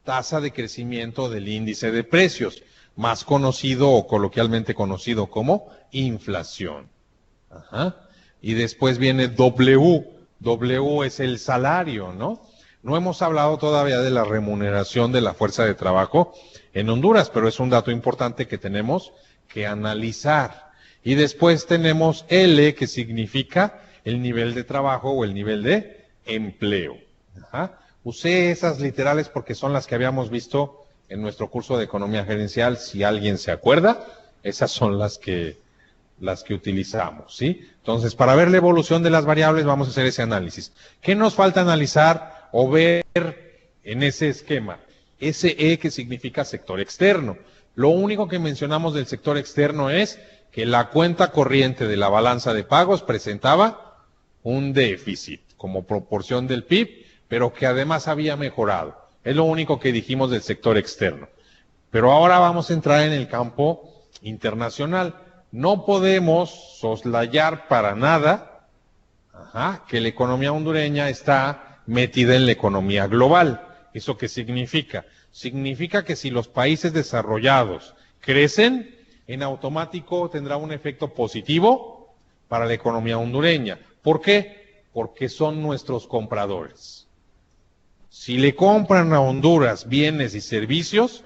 tasa de crecimiento del índice de precios, más conocido o coloquialmente conocido como inflación. Ajá. Y después viene W. W es el salario, ¿no? No hemos hablado todavía de la remuneración de la fuerza de trabajo en Honduras, pero es un dato importante que tenemos que analizar. Y después tenemos L, que significa el nivel de trabajo o el nivel de empleo. Ajá. Usé esas literales porque son las que habíamos visto en nuestro curso de economía gerencial. Si alguien se acuerda, esas son las que utilizamos, ¿sí? Entonces, para ver la evolución de las variables, vamos a hacer ese análisis. ¿Qué nos falta analizar o ver en ese esquema? Ese E que significa sector externo. Lo único que mencionamos del sector externo es que la cuenta corriente de la balanza de pagos presentaba un déficit como proporción del PIB, pero que además había mejorado. Es lo único que dijimos del sector externo. Pero ahora vamos a entrar en el campo internacional. No podemos soslayar para nada que la economía hondureña está metida en la economía global. ¿Eso qué significa? Significa que si los países desarrollados crecen, en automático tendrá un efecto positivo para la economía hondureña. ¿Por qué? Porque son nuestros compradores. Si le compran a Honduras bienes y servicios,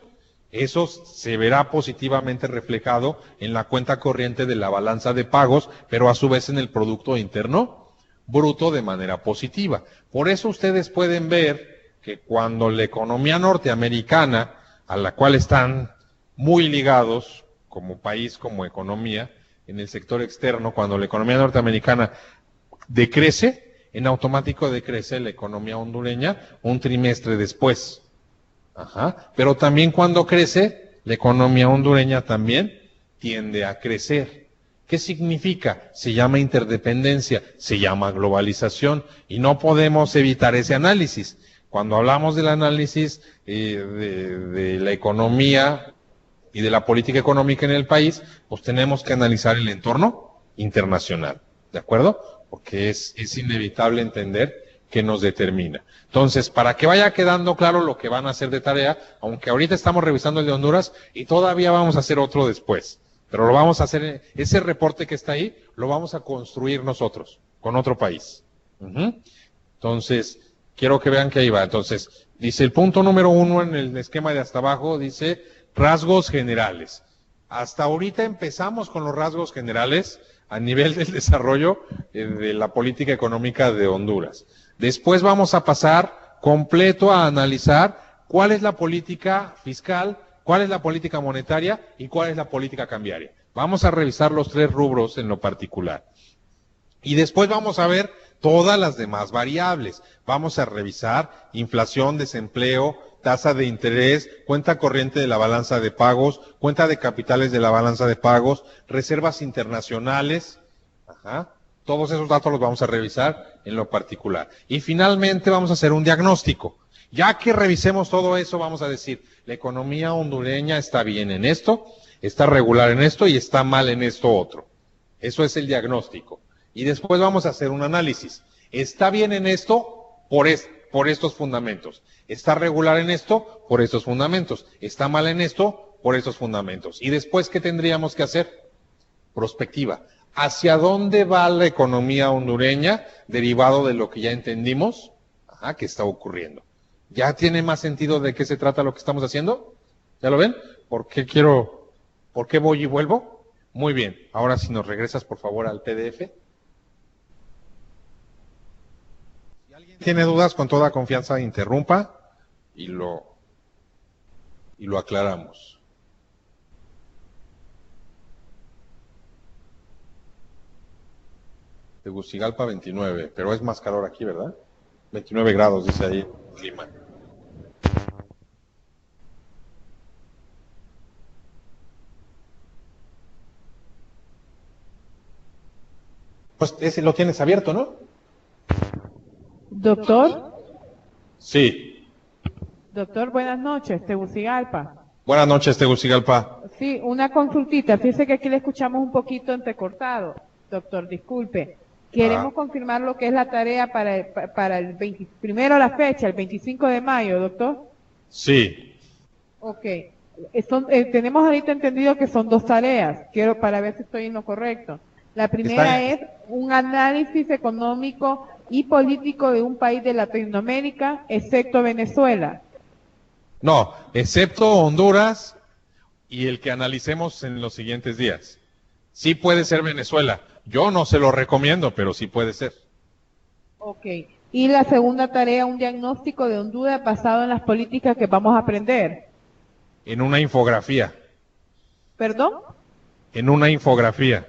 eso se verá positivamente reflejado en la cuenta corriente de la balanza de pagos, pero a su vez en el Producto Interno Bruto de manera positiva. Por eso ustedes pueden ver que cuando la economía norteamericana, a la cual están muy ligados como país, como economía, en el sector externo, cuando la economía norteamericana decrece, en automático decrece la economía hondureña un trimestre después. Ajá. Pero también cuando crece, la economía hondureña también tiende a crecer. ¿Qué significa? Se llama interdependencia, se llama globalización y no podemos evitar ese análisis. Cuando hablamos del análisis de la economía y de la política económica en el país, pues tenemos que analizar el entorno internacional, ¿de acuerdo? Porque es inevitable entender que nos determina. Entonces, para que vaya quedando claro lo que van a hacer de tarea, aunque ahorita estamos revisando el de Honduras y todavía vamos a hacer otro después, pero lo vamos a hacer, ese reporte que está ahí, lo vamos a construir nosotros, con otro país. Entonces, quiero que vean que ahí va. Entonces, dice el punto número 1 en el esquema de hasta abajo, dice rasgos generales. Hasta ahorita empezamos con los rasgos generales a nivel del desarrollo de la política económica de Honduras. Después vamos a pasar completo a analizar cuál es la política fiscal, cuál es la política monetaria y cuál es la política cambiaria. Vamos a revisar los 3 rubros en lo particular. Y después vamos a ver todas las demás variables. Vamos a revisar inflación, desempleo, tasa de interés, cuenta corriente de la balanza de pagos, cuenta de capitales de la balanza de pagos, reservas internacionales. Todos esos datos los vamos a revisar en lo particular. Y finalmente vamos a hacer un diagnóstico. Ya que revisemos todo eso, vamos a decir, la economía hondureña está bien en esto, está regular en esto y está mal en esto otro. Eso es el diagnóstico. Y después vamos a hacer un análisis. ¿Está bien en esto? Por estos fundamentos. ¿Está regular en esto? Por estos fundamentos. ¿Está mal en esto? Por estos fundamentos. ¿Y después qué tendríamos que hacer? Prospectiva. ¿Hacia dónde va la economía hondureña derivado de lo que ya entendimos que está ocurriendo? ¿Ya tiene más sentido de qué se trata lo que estamos haciendo? ¿Ya lo ven? ¿Por qué voy y vuelvo? Muy bien. Ahora si nos regresas por favor al PDF. Si alguien tiene dudas, con toda confianza interrumpa y lo aclaramos. Tegucigalpa 29, pero es más calor aquí, ¿verdad? 29 grados, dice ahí, clima. Pues ese lo tienes abierto, ¿no? Doctor. Sí. Doctor, buenas noches, Tegucigalpa. Buenas noches, Tegucigalpa. Sí, una consultita. Fíjese que aquí le escuchamos un poquito entrecortado. Doctor, disculpe. Queremos confirmar lo que es la tarea para el primero la fecha, el 25 de mayo, doctor. Sí. Ok. Tenemos ahorita entendido que son dos tareas. Quiero para ver si estoy en lo correcto. La primera es un análisis económico y político de un país de Latinoamérica, excepto Venezuela. No, excepto Honduras y el que analicemos en los siguientes días. Sí puede ser Venezuela. Yo no se lo recomiendo, pero sí puede ser. Ok. Y la segunda tarea, un diagnóstico de Honduras basado en las políticas que vamos a aprender. En una infografía. ¿Perdón? En una infografía.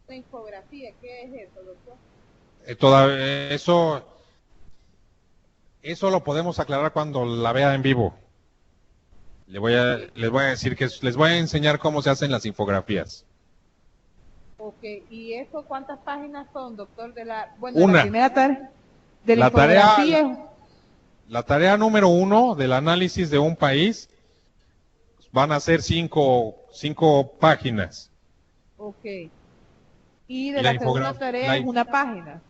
¿Una infografía? ¿Qué es eso, doctor? Eso lo podemos aclarar cuando la vea en vivo. Les voy a decir les voy a enseñar cómo se hacen las infografías. Ok, ¿y eso cuántas páginas son, doctor? Una. La primera tarea de la infografía. La tarea número 1 del análisis de un país van a ser cinco páginas. Ok. Y de la segunda tarea es una página.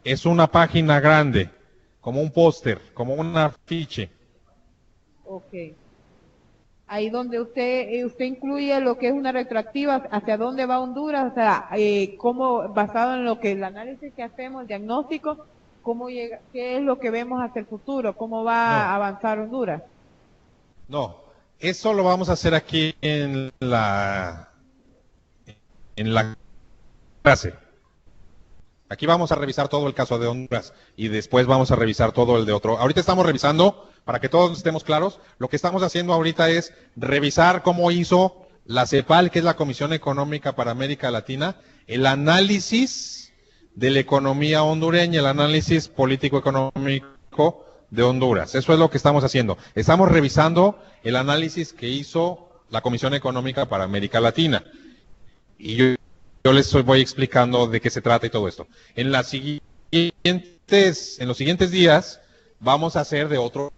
Es una página grande, como un póster, como un afiche. Ok. Ahí donde usted incluye lo que es una retroactiva, hacia dónde va Honduras, o sea, cómo, basado en lo que el análisis que hacemos, el diagnóstico, cómo llega, qué es lo que vemos hacia el futuro, cómo va a avanzar Honduras. No, eso lo vamos a hacer aquí en la clase. Aquí vamos a revisar todo el caso de Honduras y después vamos a revisar todo el de otro. Ahorita estamos revisando, para que todos estemos claros, lo que estamos haciendo ahorita es revisar cómo hizo la CEPAL, que es la Comisión Económica para América Latina, el análisis de la economía hondureña, el análisis político-económico de Honduras. Eso es lo que estamos haciendo. Estamos revisando el análisis que hizo la Comisión Económica para América Latina. Y yo les voy explicando de qué se trata y todo esto. En los siguientes días vamos a hacer de otro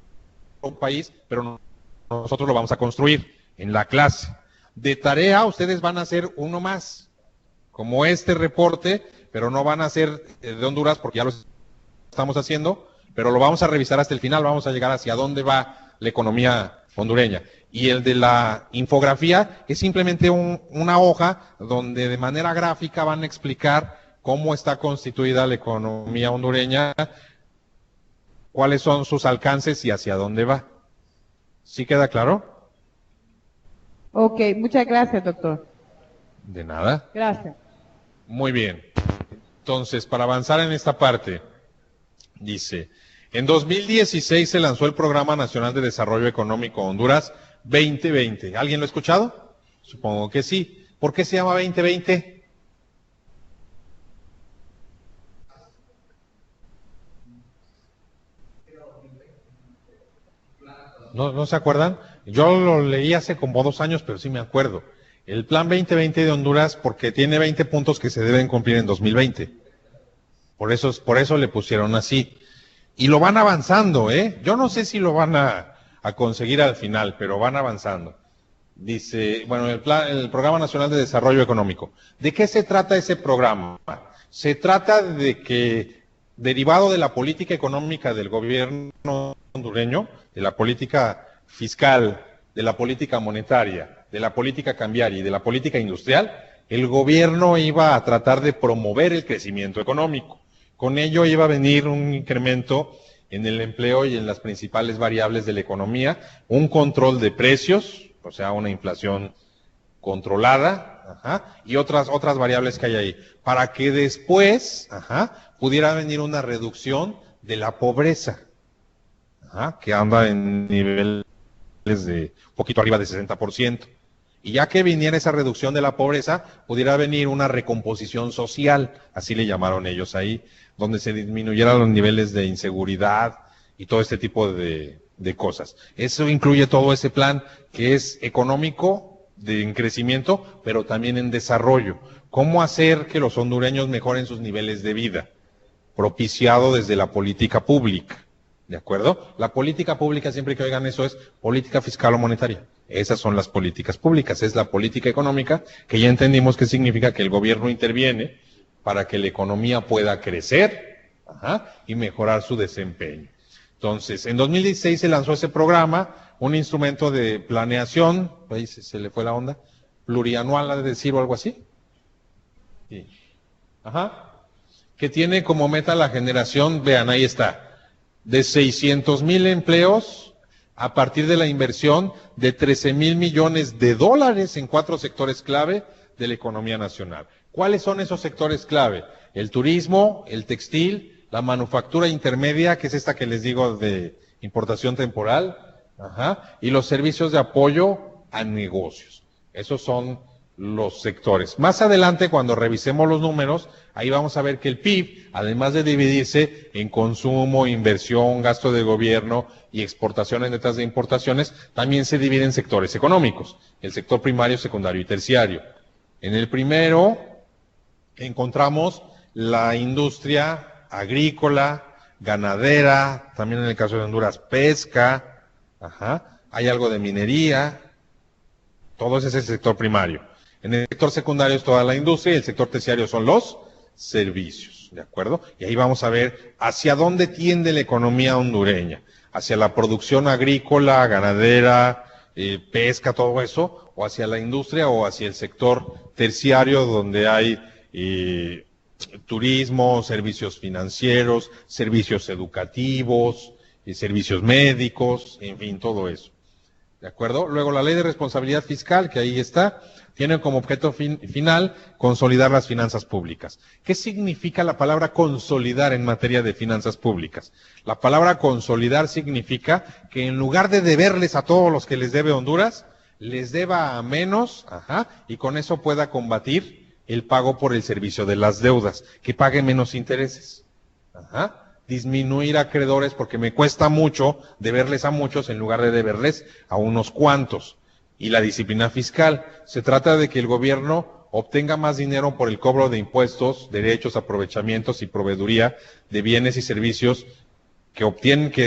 país, pero nosotros lo vamos a construir en la clase. De tarea ustedes van a hacer uno más, como este reporte, pero no van a hacer de Honduras porque ya lo estamos haciendo, pero lo vamos a revisar hasta el final, vamos a llegar hacia dónde va la economía hondureña. Y el de la infografía es simplemente una hoja donde de manera gráfica van a explicar cómo está constituida la economía hondureña, cuáles son sus alcances y hacia dónde va. ¿Sí queda claro? Ok, muchas gracias, doctor. De nada. Gracias. Muy bien. Entonces, para avanzar en esta parte, dice, en 2016 se lanzó el Programa Nacional de Desarrollo Económico Honduras 2020. ¿Alguien lo ha escuchado? Supongo que sí. ¿Por qué se llama 2020? ¿No se acuerdan? Yo lo leí hace como 2 años, pero sí me acuerdo. El Plan 2020 de Honduras, porque tiene 20 puntos que se deben cumplir en 2020. Por eso le pusieron así. Y lo van avanzando, ¿eh? Yo no sé si lo van a conseguir al final, pero van avanzando. Dice, bueno, el Programa Nacional de Desarrollo Económico. ¿De qué se trata ese programa? Se trata de que, derivado de la política económica del gobierno hondureño, de la política fiscal, de la política monetaria, de la política cambiaria y de la política industrial, el gobierno iba a tratar de promover el crecimiento económico. Con ello iba a venir un incremento en el empleo y en las principales variables de la economía, un control de precios, o sea, una inflación controlada, y otras variables que hay ahí, para que después, pudiera venir una reducción de la pobreza, que anda en niveles de un poquito arriba de 60%. Y ya que viniera esa reducción de la pobreza, pudiera venir una recomposición social, así le llamaron ellos ahí, donde se disminuyeran los niveles de inseguridad y todo este tipo de cosas. Eso incluye todo ese plan que es económico, en crecimiento, pero también en desarrollo. ¿Cómo hacer que los hondureños mejoren sus niveles de vida? Propiciado desde la política pública. ¿De acuerdo? La política pública, siempre que oigan eso, es política fiscal o monetaria. Esas son las políticas públicas. Es la política económica, que ya entendimos que significa que el gobierno interviene para que la economía pueda crecer y mejorar su desempeño. Entonces, en 2016 se lanzó ese programa un instrumento de planeación, ahí se le fue la onda, plurianual, ha de decir, o algo así. Sí. Ajá. Que tiene como meta la generación, vean, ahí está, de 600,000 empleos a partir de la inversión de 13,000 millones de dólares en 4 sectores clave de la economía nacional. ¿Cuáles son esos sectores clave? El turismo, el textil, la manufactura intermedia, que es esta que les digo de importación temporal, ajá, y los servicios de apoyo a negocios. Esos son los sectores. Más adelante, cuando revisemos los números, ahí vamos a ver que el PIB, además de dividirse en consumo, inversión, gasto de gobierno y exportaciones netas de importaciones, también se divide en sectores económicos, el sector primario, secundario y terciario. En el primero encontramos la industria agrícola, ganadera, también en el caso de Honduras, pesca, ajá, hay algo de minería, todo ese es el sector primario. En el sector secundario es toda la industria y el sector terciario son los servicios, ¿de acuerdo? Y ahí vamos a ver hacia dónde tiende la economía hondureña, hacia la producción agrícola, ganadera, pesca, todo eso, o hacia la industria o hacia el sector terciario donde hay turismo, servicios financieros, servicios educativos, servicios médicos, en fin, todo eso. ¿De acuerdo? Luego la ley de responsabilidad fiscal, que ahí está, tiene como objeto final consolidar las finanzas públicas. ¿Qué significa la palabra consolidar en materia de finanzas públicas? La palabra consolidar significa que en lugar de deberles a todos los que les debe Honduras, les deba a menos, ajá, y con eso pueda combatir el pago por el servicio de las deudas, que pague menos intereses. Ajá. Disminuir acreedores porque me cuesta mucho deberles a muchos en lugar de deberles a unos cuantos. Y la disciplina fiscal, se trata de que el gobierno obtenga más dinero por el cobro de impuestos, derechos, aprovechamientos y proveeduría de bienes y servicios que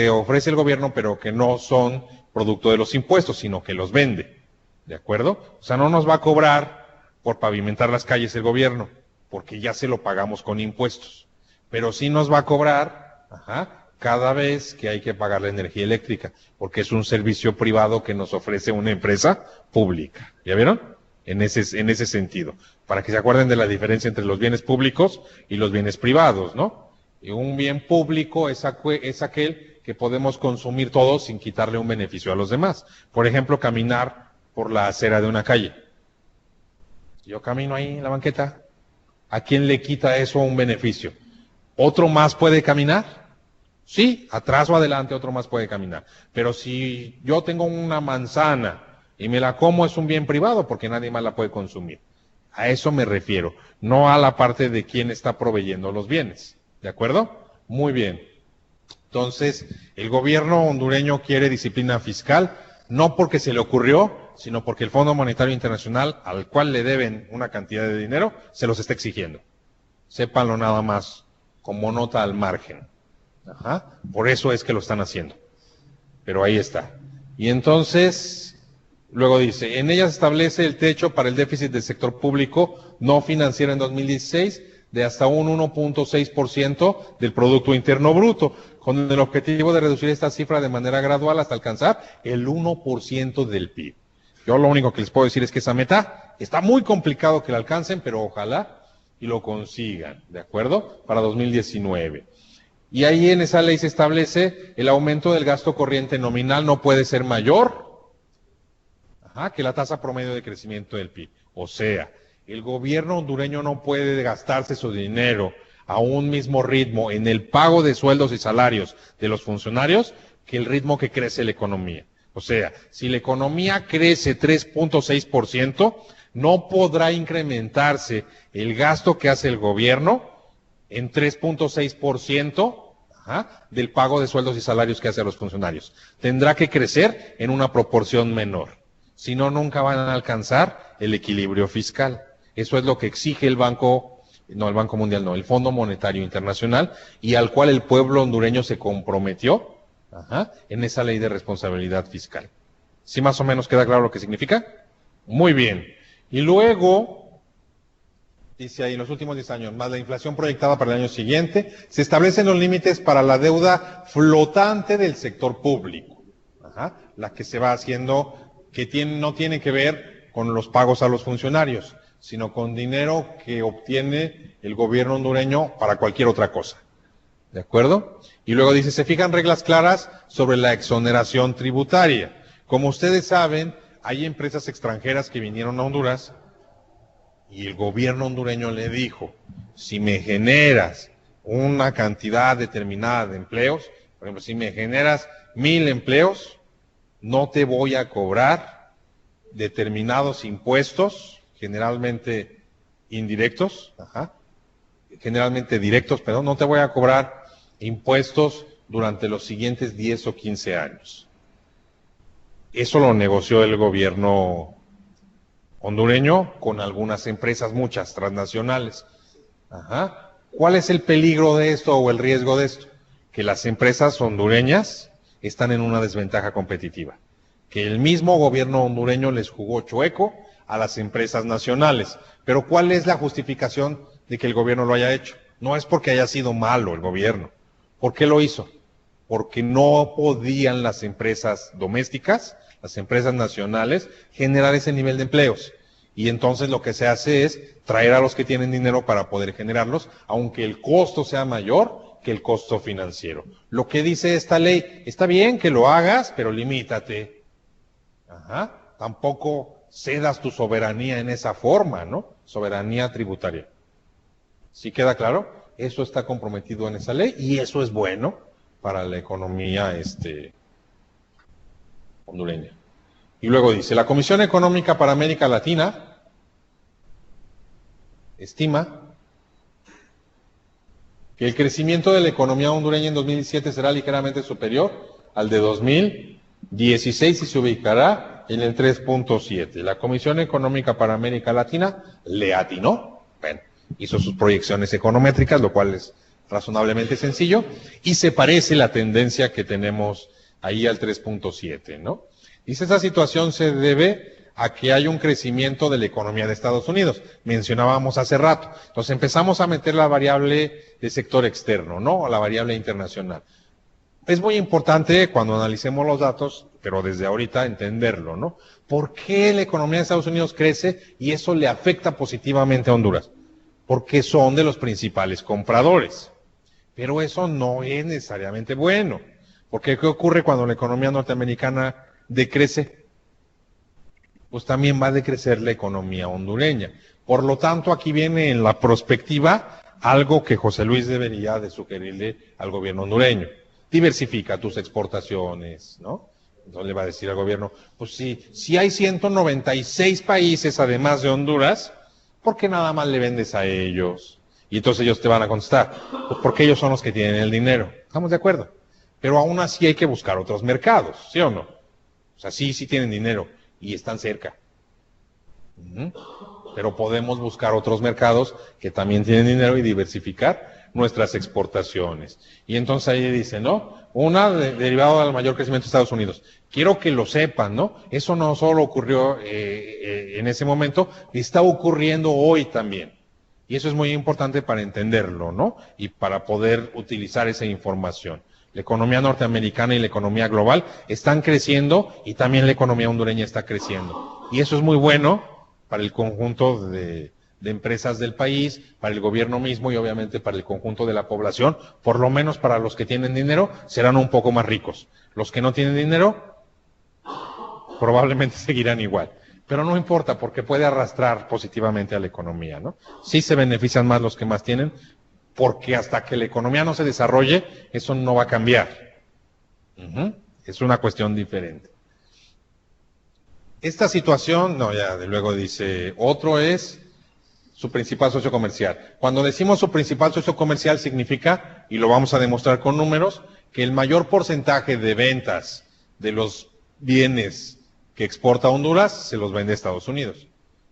ofrece el gobierno, pero que no son producto de los impuestos, sino que los vende. ¿De acuerdo? O sea, no nos va a cobrar por pavimentar las calles el gobierno, porque ya se lo pagamos con impuestos. Pero sí nos va a cobrar, ajá, cada vez que hay que pagar la energía eléctrica, porque es un servicio privado que nos ofrece una empresa pública. ¿Ya vieron? En ese sentido. Para que se acuerden de la diferencia entre los bienes públicos y los bienes privados, ¿no? Y un bien público es aquel que podemos consumir todos sin quitarle un beneficio a los demás. Por ejemplo, caminar por la acera de una calle. Yo camino ahí en la banqueta. ¿A quién le quita eso un beneficio? ¿Otro más puede caminar? Sí, atrás o adelante otro más puede caminar. Pero si yo tengo una manzana y me la como, es un bien privado porque nadie más la puede consumir. A eso me refiero, no a la parte de quién está proveyendo los bienes. ¿De acuerdo? Muy bien. Entonces, el gobierno hondureño quiere disciplina fiscal, no porque se le ocurrió, sino porque el Fondo Monetario Internacional, al cual le deben una cantidad de dinero, se los está exigiendo. Sépanlo nada más, como nota al margen. Ajá. Por eso es que lo están haciendo. Pero ahí está. Y entonces, luego dice, en ella se establece el techo para el déficit del sector público no financiero en 2016 de hasta un 1.6% del Producto Interno Bruto, con el objetivo de reducir esta cifra de manera gradual hasta alcanzar el 1% del PIB. Yo lo único que les puedo decir es que esa meta está muy complicado que la alcancen, pero ojalá y lo consigan, ¿de acuerdo? Para 2019. Y ahí en esa ley se establece el aumento del gasto corriente nominal no puede ser mayor, ajá, que la tasa promedio de crecimiento del PIB. O sea, el gobierno hondureño no puede gastarse su dinero a un mismo ritmo en el pago de sueldos y salarios de los funcionarios que el ritmo que crece la economía. O sea, si la economía crece 3.6%, no podrá incrementarse el gasto que hace el gobierno en 3.6% del pago de sueldos y salarios que hace a los funcionarios. Tendrá que crecer en una proporción menor. Si no, nunca van a alcanzar el equilibrio fiscal. Eso es lo que exige el Banco Mundial, el Fondo Monetario Internacional, y al cual el pueblo hondureño se comprometió en esa ley de responsabilidad fiscal. ¿Sí más o menos queda claro lo que significa? Muy bien. Y luego, dice ahí, en los últimos 10 años, más la inflación proyectada para el año siguiente, se establecen los límites para la deuda flotante del sector público. Ajá, la que se va haciendo, que no tiene que ver con los pagos a los funcionarios, sino con dinero que obtiene el gobierno hondureño para cualquier otra cosa. ¿De acuerdo? Y luego dice, se fijan reglas claras sobre la exoneración tributaria. Como ustedes saben, hay empresas extranjeras que vinieron a Honduras y el gobierno hondureño le dijo, si me generas una cantidad determinada de empleos, por ejemplo, si me generas 1000 empleos, no te voy a cobrar determinados impuestos, generalmente indirectos, generalmente directos, perdón, no te voy a cobrar impuestos durante los siguientes 10 o 15 años. Eso lo negoció el gobierno hondureño con algunas empresas, muchas transnacionales. ¿Cuál es el peligro de esto o el riesgo de esto? Que las empresas hondureñas están en una desventaja competitiva. Que el mismo gobierno hondureño les jugó chueco a las empresas nacionales. Pero ¿cuál es la justificación de que el gobierno lo haya hecho? No es porque haya sido malo el gobierno. ¿Por qué lo hizo? Porque no podían las empresas domésticas, las empresas nacionales, generar ese nivel de empleos. Y entonces lo que se hace es traer a los que tienen dinero para poder generarlos, aunque el costo sea mayor que el costo financiero. Lo que dice esta ley, está bien que lo hagas, pero limítate. Tampoco cedas tu soberanía en esa forma, ¿no? Soberanía tributaria. ¿Sí queda claro? Eso está comprometido en esa ley y eso es bueno para la economía hondureña. Y luego dice, la Comisión Económica para América Latina estima que el crecimiento de la economía hondureña en 2017 será ligeramente superior al de 2016 y se ubicará en el 3.7. La Comisión Económica para América Latina le atinó, bueno, hizo sus proyecciones econométricas, lo cual es razonablemente sencillo, y se parece la tendencia que tenemos ahí al 3.7, ¿no? Dice, esta situación se debe a que hay un crecimiento de la economía de Estados Unidos. Mencionábamos hace rato. Entonces empezamos a meter la variable de sector externo, ¿no? La variable internacional. Es muy importante cuando analicemos los datos, pero desde ahorita entenderlo, ¿no? ¿Por qué la economía de Estados Unidos crece y eso le afecta positivamente a Honduras? Porque son de los principales compradores. Pero eso no es necesariamente bueno. Porque ¿qué ocurre cuando la economía norteamericana decrece? Pues también va a decrecer la economía hondureña. Por lo tanto, aquí viene en la prospectiva algo que José Luis debería de sugerirle al gobierno hondureño. Diversifica tus exportaciones, ¿no? Entonces le va a decir al gobierno, pues si hay 196 países además de Honduras, ¿por qué nada más le vendes a ellos? Y entonces ellos te van a contestar, pues porque ellos son los que tienen el dinero. ¿Estamos de acuerdo? Pero aún así hay que buscar otros mercados, ¿sí o no? O sea, sí tienen dinero y están cerca. Pero podemos buscar otros mercados que también tienen dinero y diversificar nuestras exportaciones. Y entonces ahí dice, ¿no? Derivado del mayor crecimiento de Estados Unidos. Quiero que lo sepan, ¿no? Eso no solo ocurrió en ese momento, está ocurriendo hoy también. Y eso es muy importante para entenderlo, ¿no? Y para poder utilizar esa información. La economía norteamericana y la economía global están creciendo y también la economía hondureña está creciendo. Y eso es muy bueno para el conjunto de empresas del país, para el gobierno mismo y obviamente para el conjunto de la población. Por lo menos para los que tienen dinero serán un poco más ricos. Los que no tienen dinero probablemente seguirán igual. Pero no importa porque puede arrastrar positivamente a la economía, ¿no? Sí se benefician más los que más tienen, porque hasta que la economía no se desarrolle, eso no va a cambiar. Es una cuestión diferente. Esta situación, de luego dice, otro es su principal socio comercial. Cuando decimos su principal socio comercial significa, y lo vamos a demostrar con números, que el mayor porcentaje de ventas de los bienes que exporta Honduras se los vende a Estados Unidos.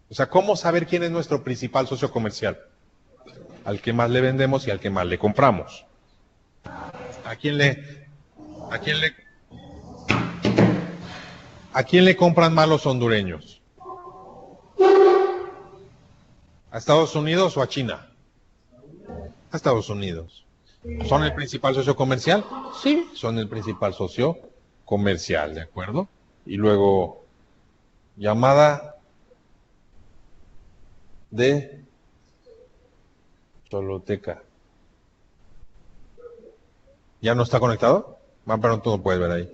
O sea, ¿cómo saber quién es nuestro principal socio comercial? Al que más le vendemos y al que más le compramos. ¿A quién le compran más los hondureños? ¿A Estados Unidos o a China? A Estados Unidos. ¿Son el principal socio comercial? Sí, son el principal socio comercial, ¿de acuerdo? Y luego, llamada de Choluteca. ¿Ya no está conectado? Pero tú no puedes ver ahí.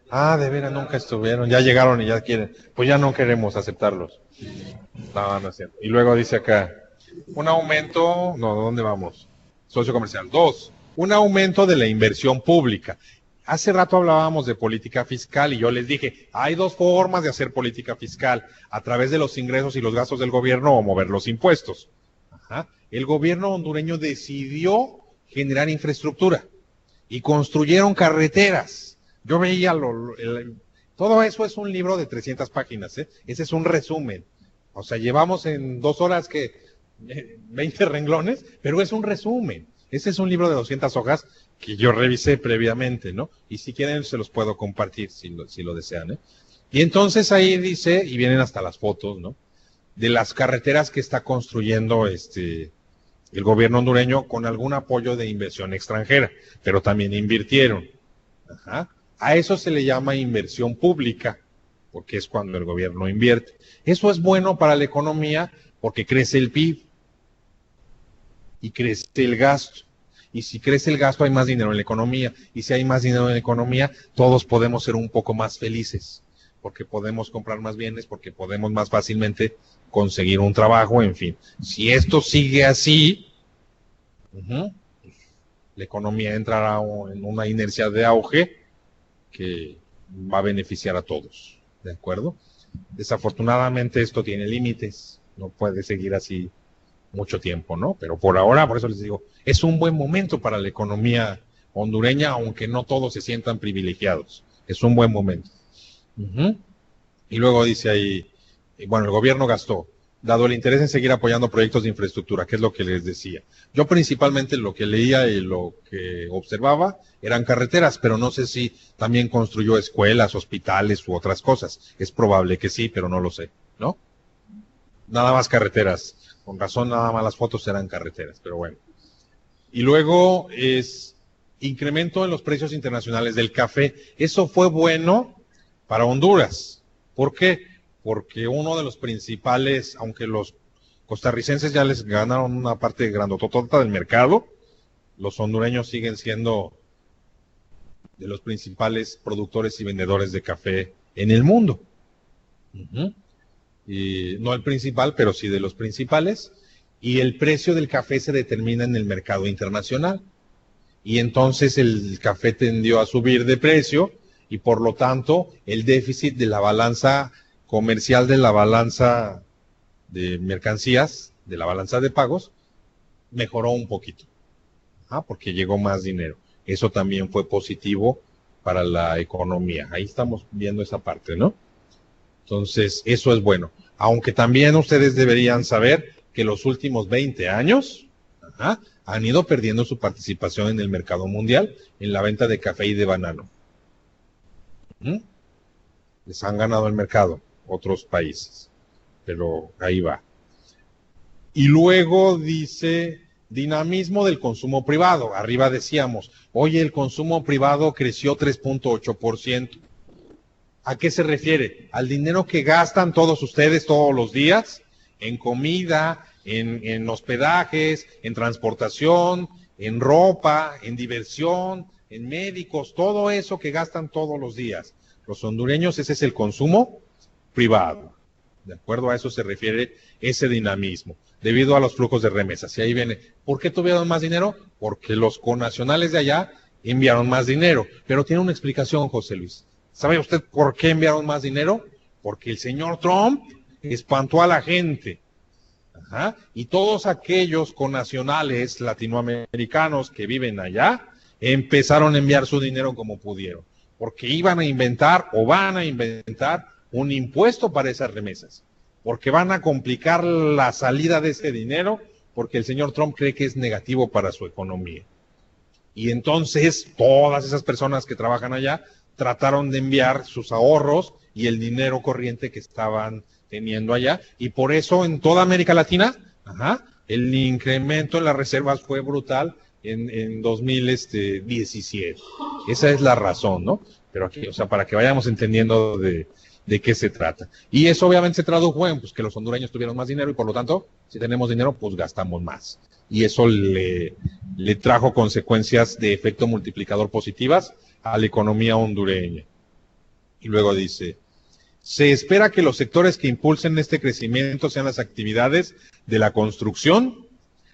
Ah, de veras, nunca estuvieron. Ya llegaron y ya quieren. Pues ya no queremos aceptarlos. No, no es cierto. Y luego dice acá, un aumento, no, ¿dónde vamos? Socio comercial. 2, un aumento de la inversión pública. Hace rato hablábamos de política fiscal y yo les dije, hay 2 formas de hacer política fiscal, a través de los ingresos y los gastos del gobierno o mover los impuestos. Ajá. El gobierno hondureño decidió generar infraestructura y construyeron carreteras. Yo veía todo eso es un libro de 300 páginas, ¿eh? Ese es un resumen. O sea, llevamos en 2 horas 20 renglones, pero es un resumen. Ese es un libro de 200 hojas que yo revisé previamente, ¿no? Y si quieren se los puedo compartir si lo desean, ¿eh? Y entonces ahí dice, y vienen hasta las fotos, ¿no? De las carreteras que está construyendo el gobierno hondureño con algún apoyo de inversión extranjera, pero también invirtieron. Ajá. A eso se le llama inversión pública, porque es cuando el gobierno invierte. Eso es bueno para la economía porque crece el PIB y crece el gasto. Y si crece el gasto hay más dinero en la economía. Y si hay más dinero en la economía, todos podemos ser un poco más felices, porque podemos comprar más bienes, porque podemos más fácilmente conseguir un trabajo, en fin. Si esto sigue así, la economía entrará en una inercia de auge que va a beneficiar a todos, ¿de acuerdo? Desafortunadamente esto tiene límites, no puede seguir así mucho tiempo, ¿no? Pero por ahora, por eso les digo, es un buen momento para la economía hondureña, aunque no todos se sientan privilegiados, es un buen momento. Y luego dice ahí, bueno, el gobierno gastó, dado el interés en seguir apoyando proyectos de infraestructura, que es lo que les decía. Yo principalmente lo que leía y lo que observaba eran carreteras, pero no sé si también construyó escuelas, hospitales u otras cosas. Es probable que sí, pero no lo sé, ¿no? Nada más carreteras. Con razón, nada más las fotos eran carreteras, pero bueno. Y luego es incremento en los precios internacionales del café. Eso fue bueno para Honduras. ¿Por qué? Porque uno de los principales, aunque los costarricenses ya les ganaron una parte grandototota del mercado, los hondureños siguen siendo de los principales productores y vendedores de café en el mundo. Y no el principal, pero sí de los principales. Y el precio del café se determina en el mercado internacional. Y entonces el café tendió a subir de precio y por lo tanto el déficit de la balanza comercial, de la balanza de mercancías, de la balanza de pagos, mejoró un poquito, porque llegó más dinero. Eso también fue positivo para la economía. Ahí estamos viendo esa parte, ¿no? Entonces, eso es bueno. Aunque también ustedes deberían saber que los últimos 20 años han ido perdiendo su participación en el mercado mundial en la venta de café y de banano. Les han ganado el mercado otros países, pero ahí va. Y luego dice dinamismo del consumo privado. Arriba decíamos, oye, el consumo privado creció 3.8%. ¿A qué se refiere? Al dinero que gastan todos ustedes todos los días en comida, en hospedajes, en transportación, en ropa, en diversión, en médicos, todo eso que gastan todos los días. Los hondureños, ese es el consumo privado. De acuerdo a eso se refiere ese dinamismo, debido a los flujos de remesas. Y ahí viene, ¿por qué tuvieron más dinero? Porque los connacionales de allá enviaron más dinero. Pero tiene una explicación, José Luis. ¿Sabe usted por qué enviaron más dinero? Porque el señor Trump espantó a la gente. Y todos aquellos connacionales latinoamericanos que viven allá empezaron a enviar su dinero como pudieron. Porque iban a inventar o van a inventar un impuesto para esas remesas. Porque van a complicar la salida de ese dinero porque el señor Trump cree que es negativo para su economía. Y entonces todas esas personas que trabajan allá trataron de enviar sus ahorros y el dinero corriente que estaban teniendo allá, y por eso en toda América Latina, el incremento en las reservas fue brutal en 2017. Esa es la razón, ¿no? Pero aquí, o sea, para que vayamos entendiendo de qué se trata. Y eso obviamente se tradujo en pues, que los hondureños tuvieron más dinero y por lo tanto, si tenemos dinero, pues gastamos más. Y eso le trajo consecuencias de efecto multiplicador positivas a la economía hondureña. Y luego dice, se espera que los sectores que impulsen este crecimiento sean las actividades de la construcción,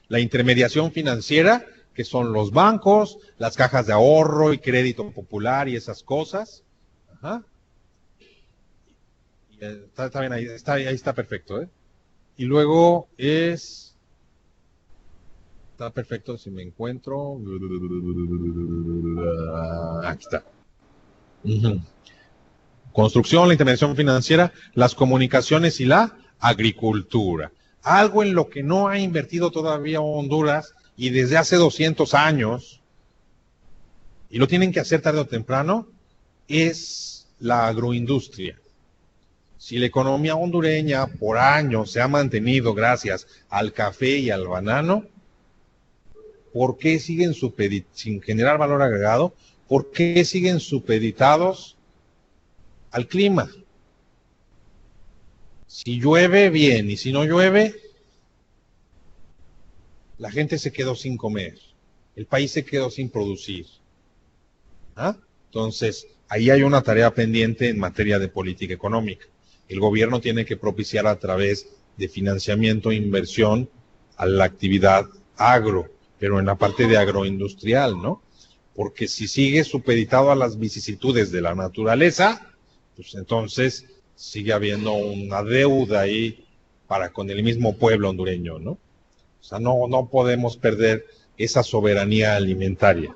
la intermediación financiera, que son los bancos, las cajas de ahorro y crédito popular y esas cosas. Ajá. Está bien ahí está perfecto, ¿eh? Y luego está perfecto si me encuentro. Aquí está. Construcción, la intermediación financiera, las comunicaciones y la agricultura. Algo en lo que no ha invertido todavía Honduras y desde hace 200 años, y lo tienen que hacer tarde o temprano, es la agroindustria. Si la economía hondureña por años se ha mantenido gracias al café y al banano, ¿por qué siguen sin generar valor agregado? ¿Por qué siguen supeditados al clima? Si llueve, bien, y si no llueve, la gente se quedó sin comer, el país se quedó sin producir. ¿Ah? Entonces, ahí hay una tarea pendiente en materia de política económica. El gobierno tiene que propiciar a través de financiamiento e inversión a la actividad agro, pero en la parte de agroindustrial, ¿no? Porque si sigue supeditado a las vicisitudes de la naturaleza, pues entonces sigue habiendo una deuda ahí para con el mismo pueblo hondureño, ¿no? O sea, no podemos perder esa soberanía alimentaria.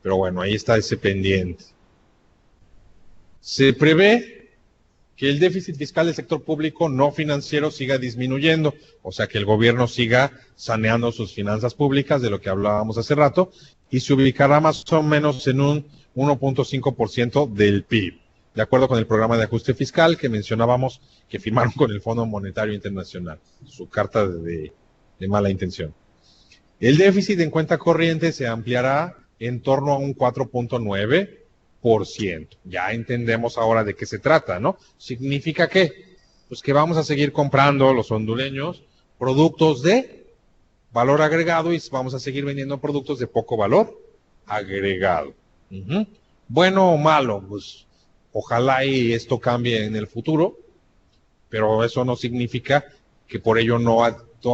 Pero bueno, ahí está ese pendiente. Se prevé que el déficit fiscal del sector público no financiero siga disminuyendo, o sea, que el gobierno siga saneando sus finanzas públicas, de lo que hablábamos hace rato, y se ubicará más o menos en un 1.5% del PIB, de acuerdo con el programa de ajuste fiscal que mencionábamos que firmaron con el Fondo Monetario Internacional, su carta de mala intención. El déficit en cuenta corriente se ampliará en torno a un 4.9%. Ya entendemos ahora de qué se trata, ¿no? ¿Significa qué? Pues que vamos a seguir comprando los hondureños productos de valor agregado y vamos a seguir vendiendo productos de poco valor agregado. Bueno o malo, pues ojalá y esto cambie en el futuro, pero eso no significa que por ello no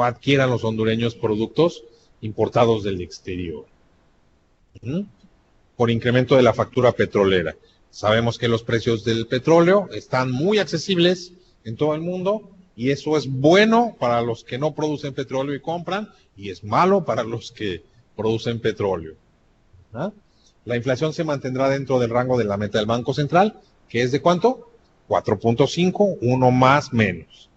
adquieran los hondureños productos importados del exterior. Por incremento de la factura petrolera. Sabemos que los precios del petróleo están muy accesibles en todo el mundo y eso es bueno para los que no producen petróleo y compran y es malo para los que producen petróleo. La inflación se mantendrá dentro del rango de la meta del Banco Central, que es ¿de cuánto? 4.5, uno más menos.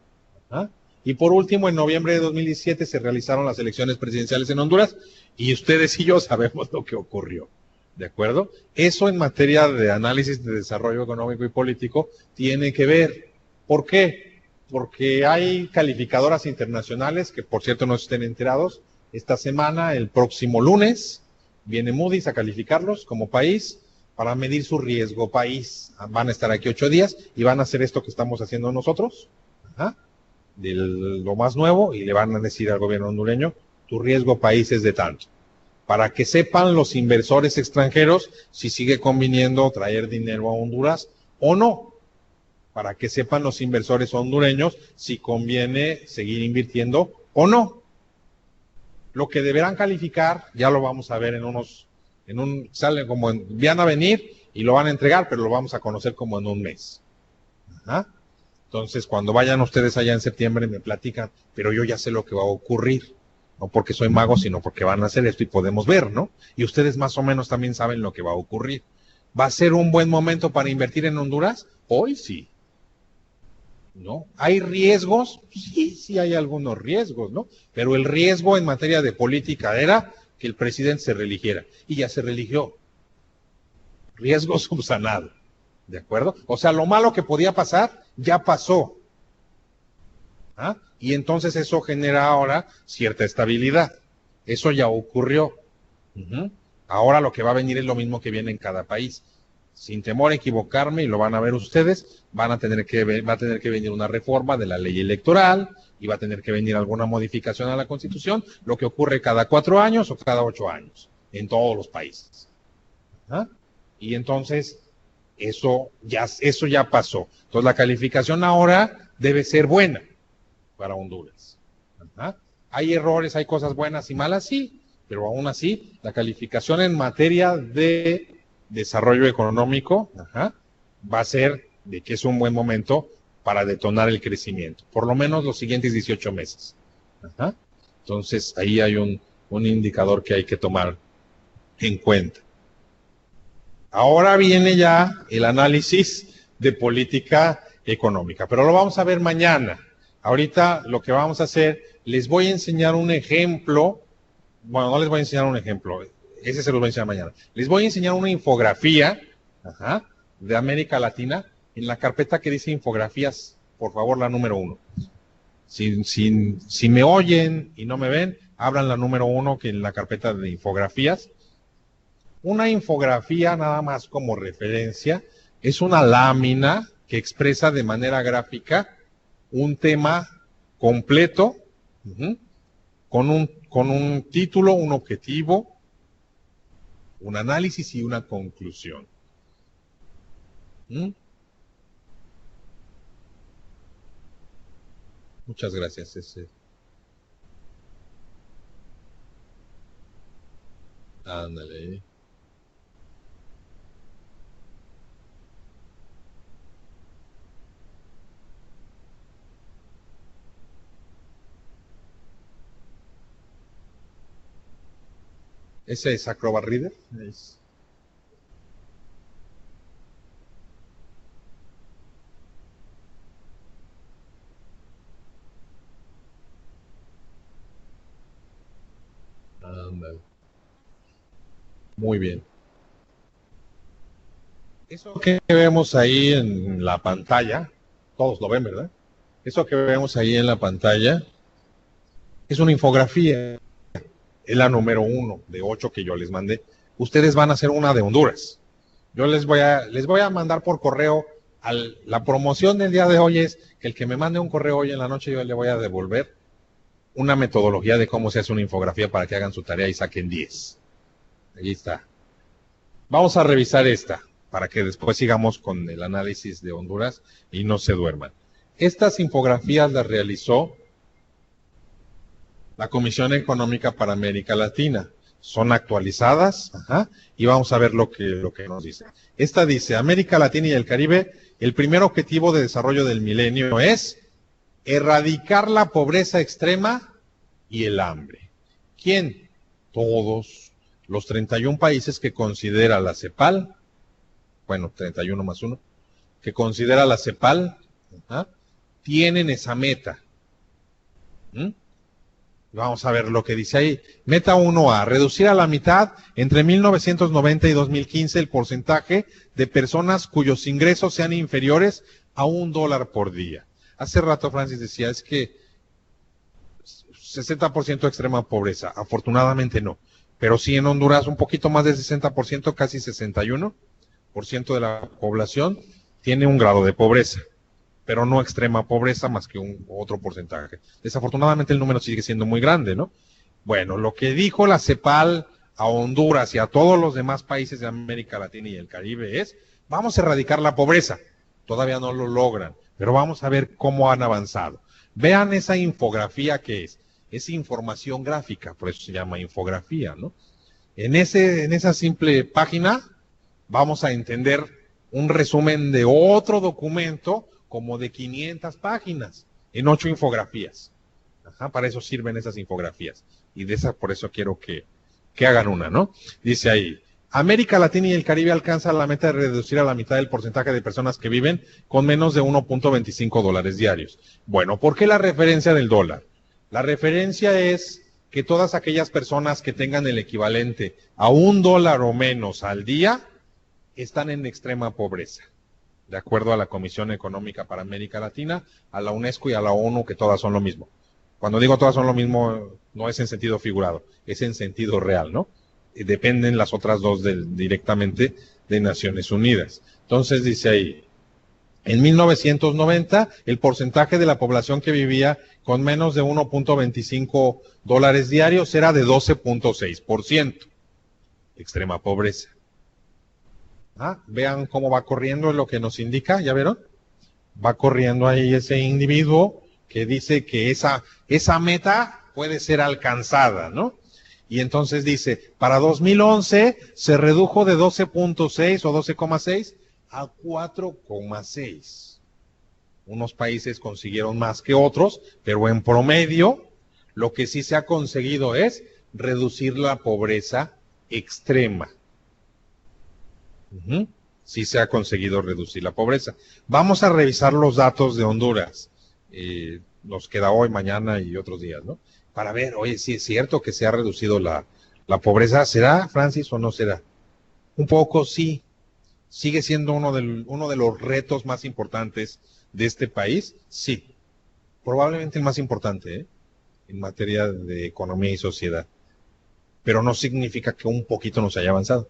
Y por último, en noviembre de 2017 se realizaron las elecciones presidenciales en Honduras y ustedes y yo sabemos lo que ocurrió. ¿De acuerdo? Eso en materia de análisis de desarrollo económico y político tiene que ver. ¿Por qué? Porque hay calificadoras internacionales que, por cierto, no estén enterados. Esta semana, el próximo lunes, viene Moody's a calificarlos como país para medir su riesgo país. Van a estar aquí 8 días y van a hacer esto que estamos haciendo nosotros, de lo más nuevo, y le van a decir al gobierno hondureño, tu riesgo país es de tanto. Para que sepan los inversores extranjeros si sigue conviniendo traer dinero a Honduras o no. Para que sepan los inversores hondureños si conviene seguir invirtiendo o no. Lo que deberán calificar, ya lo vamos a ver sale como van a venir y lo van a entregar, pero lo vamos a conocer como en un mes. Entonces, cuando vayan ustedes allá en septiembre me platican, pero yo ya sé lo que va a ocurrir. No porque soy mago, sino porque van a hacer esto y podemos ver, ¿no? Y ustedes más o menos también saben lo que va a ocurrir. ¿Va a ser un buen momento para invertir en Honduras? Hoy sí. ¿No? ¿Hay riesgos? Sí hay algunos riesgos, ¿no? Pero el riesgo en materia de política era que el presidente se reeligiera. Y ya se reeligió. Riesgo subsanado. ¿De acuerdo? O sea, lo malo que podía pasar, ya pasó. Y entonces eso genera ahora cierta estabilidad. Eso ya ocurrió. Ujú. Ahora lo que va a venir es lo mismo que viene en cada país. Sin temor a equivocarme, y lo van a ver ustedes, va a tener que venir una reforma de la ley electoral y va a tener que venir alguna modificación a la Constitución, lo que ocurre cada 4 años o cada 8 años en todos los países. ¿Ah? Y entonces eso ya pasó. Entonces la calificación ahora debe ser buena para Honduras. ¿Ah? Hay errores, hay cosas buenas y malas, sí, pero aún así la calificación en materia de desarrollo económico va a ser de que es un buen momento para detonar el crecimiento, por lo menos los siguientes 18 meses. Ajá. Entonces ahí hay un indicador que hay que tomar en cuenta. Ahora viene ya el análisis de política económica, pero lo vamos a ver mañana. Ahorita lo que vamos a hacer, les voy a enseñar un ejemplo. Bueno, no les voy a enseñar un ejemplo, ese se los voy a enseñar mañana. Les voy a enseñar una infografía de América Latina en la carpeta que dice infografías, por favor, la número 1. Si me oyen y no me ven, abran la número 1 que en la carpeta de infografías. Una infografía, nada más como referencia, es una lámina que expresa de manera gráfica un tema completo, con un título, un objetivo, un análisis y una conclusión. Muchas gracias. Ándale. ¿Ese es Acrobat Reader? Ándale. Muy bien. Eso que vemos ahí en la pantalla, todos lo ven, ¿verdad? Eso que vemos ahí en la pantalla es una infografía. Es la número 1 de 8 que yo les mandé. Ustedes van a hacer una de Honduras. Yo les voy a mandar por correo. La promoción del día de hoy es que el que me mande un correo hoy en la noche, yo le voy a devolver una metodología de cómo se hace una infografía para que hagan su tarea y saquen 10. Ahí está. Vamos a revisar esta para que después sigamos con el análisis de Honduras y no se duerman. Estas infografías las realizó la Comisión Económica para América Latina. Son actualizadas, y vamos a ver lo que nos dice. Esta dice, América Latina y el Caribe, el primer objetivo de desarrollo del milenio es erradicar la pobreza extrema y el hambre. ¿Quién? Todos los 31 países que considera la CEPAL, bueno, 31 más 1, que considera la CEPAL, tienen esa meta. Vamos a ver lo que dice ahí. Meta 1A, reducir a la mitad entre 1990 y 2015 el porcentaje de personas cuyos ingresos sean inferiores a $1 por día. Hace rato Francis decía, es que 60% extrema pobreza. Afortunadamente no. Pero sí en Honduras un poquito más del 60%, casi 61% de la población tiene un grado de pobreza, pero no extrema pobreza más que otro porcentaje. Desafortunadamente el número sigue siendo muy grande, ¿no? Bueno, lo que dijo la CEPAL a Honduras y a todos los demás países de América Latina y el Caribe es, vamos a erradicar la pobreza. Todavía no lo logran, pero vamos a ver cómo han avanzado. Vean esa infografía que es información gráfica, por eso se llama infografía, ¿no? En esa simple página vamos a entender un resumen de otro documento como de 500 páginas en 8 infografías. Para eso sirven esas infografías. Y por eso quiero que hagan una, ¿no? Dice ahí, América Latina y el Caribe alcanza la meta de reducir a la mitad el porcentaje de personas que viven con menos de $1.25 diarios. Bueno, ¿por qué la referencia del dólar? La referencia es que todas aquellas personas que tengan el equivalente a $1 o menos al día están en extrema pobreza, de acuerdo a la Comisión Económica para América Latina, a la UNESCO y a la ONU, que todas son lo mismo. Cuando digo todas son lo mismo, no es en sentido figurado, es en sentido real, ¿no? Dependen las otras dos directamente de Naciones Unidas. Entonces dice ahí, en 1990 el porcentaje de la población que vivía con menos de 1.25 dólares diarios era de 12.6%. Extrema pobreza. Vean cómo va corriendo lo que nos indica, ¿ya vieron? Va corriendo ahí ese individuo que dice que esa meta puede ser alcanzada, ¿no? Y entonces dice, para 2011 se redujo de 12.6 o 12,6 a 4,6. Unos países consiguieron más que otros, pero en promedio lo que sí se ha conseguido es reducir la pobreza extrema. Sí se ha conseguido reducir la pobreza. Vamos a revisar los datos de Honduras. Nos queda hoy, mañana y otros días, ¿no? Para ver, oye, si es cierto que se ha reducido la pobreza. ¿Será, Francis, o no será? Un poco sí. ¿Sigue siendo uno de los retos más importantes de este país? Sí. Probablemente el más importante, en materia de economía y sociedad. Pero no significa que un poquito nos haya avanzado.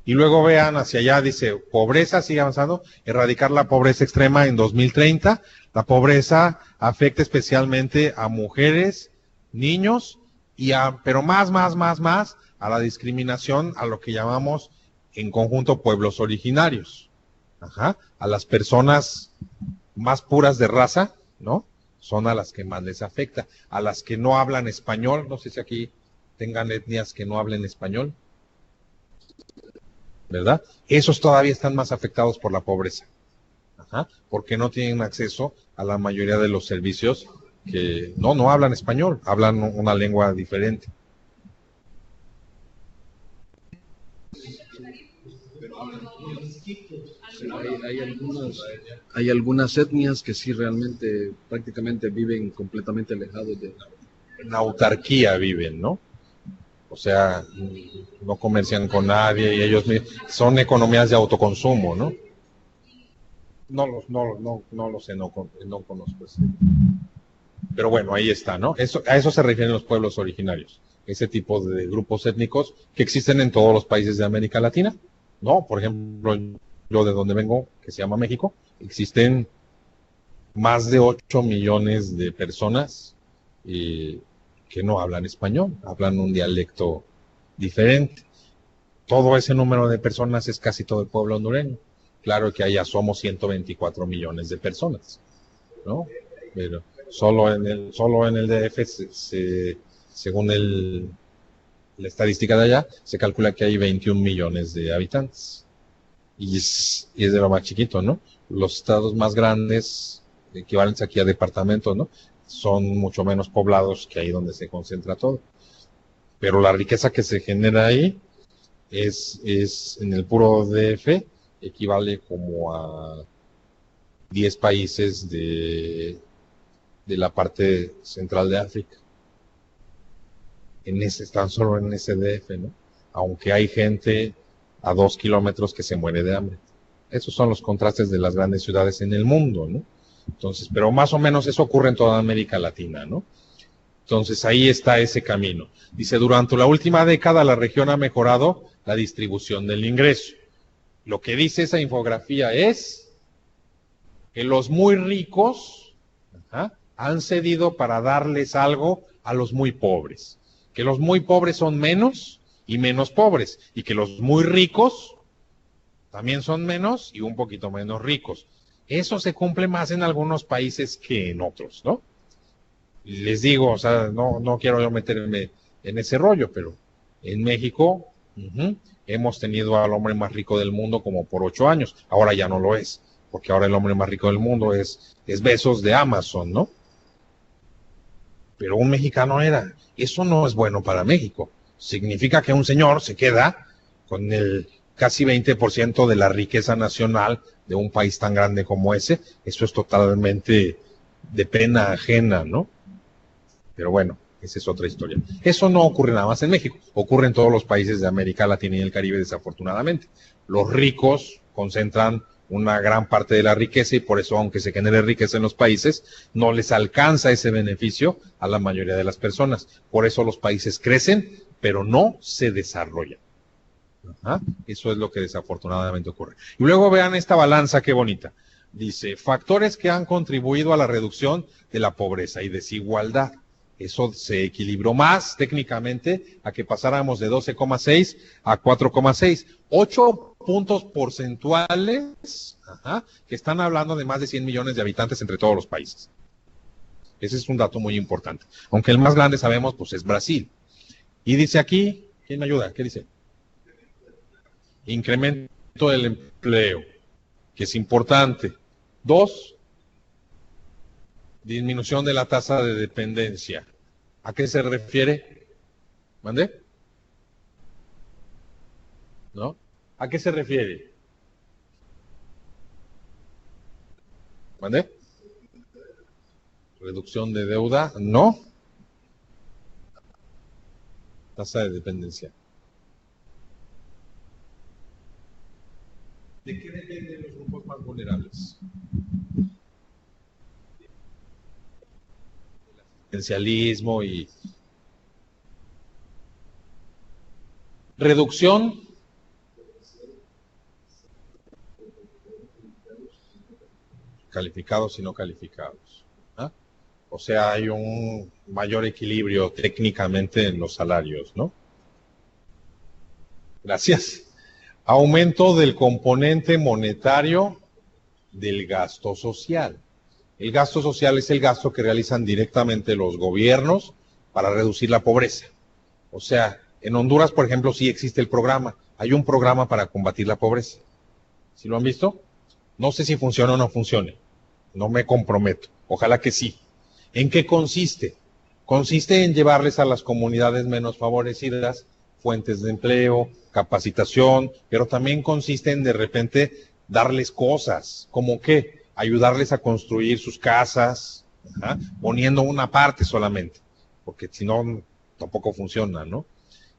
Y luego vean hacia allá, dice, pobreza sigue avanzando, erradicar la pobreza extrema en 2030. La pobreza afecta especialmente a mujeres, niños, pero más, a la discriminación, a lo que llamamos en conjunto pueblos originarios. A las personas más puras de raza, ¿no? Son a las que más les afecta. A las que no hablan español, no sé si aquí tengan etnias que no hablen español, ¿verdad? Esos todavía están más afectados por la pobreza, porque no tienen acceso a la mayoría de los servicios que no hablan español, hablan una lengua diferente. Hay algunas etnias que sí realmente prácticamente viven completamente alejados de... En autarquía viven, ¿no? O sea, no comercian con nadie y ellos son economías de autoconsumo, ¿no? No lo sé, no conozco eso. Pero bueno, ahí está, ¿no? A eso se refieren los pueblos originarios, ese tipo de grupos étnicos que existen en todos los países de América Latina, ¿no? Por ejemplo, yo de donde vengo, que se llama México, existen más de 8 millones de personas que no hablan español, hablan un dialecto diferente. Todo ese número de personas es casi todo el pueblo hondureño. Claro que allá somos 124 millones de personas, ¿no? Pero solo en el DF, según la estadística de allá, se calcula que hay 21 millones de habitantes. Y es de lo más chiquito, ¿no? Los estados más grandes, equivalentes aquí a departamentos, ¿no? Son mucho menos poblados que ahí donde se concentra todo. Pero la riqueza que se genera ahí es en el puro DF, equivale como a 10 países de la parte central de África. Están solo en ese DF, ¿no? Aunque hay gente a 2 kilómetros que se muere de hambre. Esos son los contrastes de las grandes ciudades en el mundo, ¿no? Entonces, pero más o menos eso ocurre en toda América Latina, ¿no? Entonces, ahí está ese camino. Dice, durante la última década la región ha mejorado la distribución del ingreso. Lo que dice esa infografía es que los muy ricos han cedido para darles algo a los muy pobres. Que los muy pobres son menos y menos pobres. Y que los muy ricos también son menos y un poquito menos ricos. Eso se cumple más en algunos países que en otros, ¿no? Les digo, o sea, no quiero yo meterme en ese rollo, pero en México hemos tenido al hombre más rico del mundo como por 8 años. Ahora ya no lo es, porque ahora el hombre más rico del mundo es Bezos de Amazon, ¿no? Pero un mexicano era. Eso no es bueno para México. Significa que un señor se queda con el casi 20% de la riqueza nacional de un país tan grande como ese. Eso es totalmente de pena ajena, ¿no? Pero bueno, esa es otra historia. Eso no ocurre nada más en México, ocurre en todos los países de América Latina y el Caribe, desafortunadamente. Los ricos concentran una gran parte de la riqueza y por eso, aunque se genere riqueza en los países, no les alcanza ese beneficio a la mayoría de las personas. Por eso los países crecen, pero no se desarrollan. Ajá. Eso es lo que desafortunadamente ocurre. Y luego vean esta balanza, qué bonita. Dice, factores que han contribuido a la reducción de la pobreza y desigualdad. Eso se equilibró más técnicamente a que pasáramos de 12,6 a 4,6. 8 puntos porcentuales, que están hablando de más de 100 millones de habitantes entre todos los países. Ese es un dato muy importante. Aunque el más grande sabemos, pues es Brasil. Y dice aquí, ¿quién me ayuda? ¿Qué dice? Incremento del empleo, que es importante. 2, disminución de la tasa de dependencia. ¿A qué se refiere? ¿Mande? ¿No? ¿A qué se refiere? ¿Mande? ¿Reducción de deuda? No. Tasa de dependencia. ¿De qué dependen los grupos más vulnerables? Asistencialismo y reducción calificados y no calificados. ¿Ah? O sea, hay un mayor equilibrio técnicamente en los salarios, ¿no? Gracias. Aumento del componente monetario del gasto social. El gasto social es el gasto que realizan directamente los gobiernos para reducir la pobreza. O sea, en Honduras, por ejemplo, sí existe el programa. Hay un programa para combatir la pobreza. ¿Sí lo han visto? No sé si funciona o no funcione. No me comprometo. Ojalá que sí. ¿En qué consiste? Consiste en llevarles a las comunidades menos favorecidas fuentes de empleo, capacitación, pero también consiste en de repente darles cosas, como que ayudarles a construir sus casas, poniendo una parte solamente, porque si no, tampoco funciona, ¿no?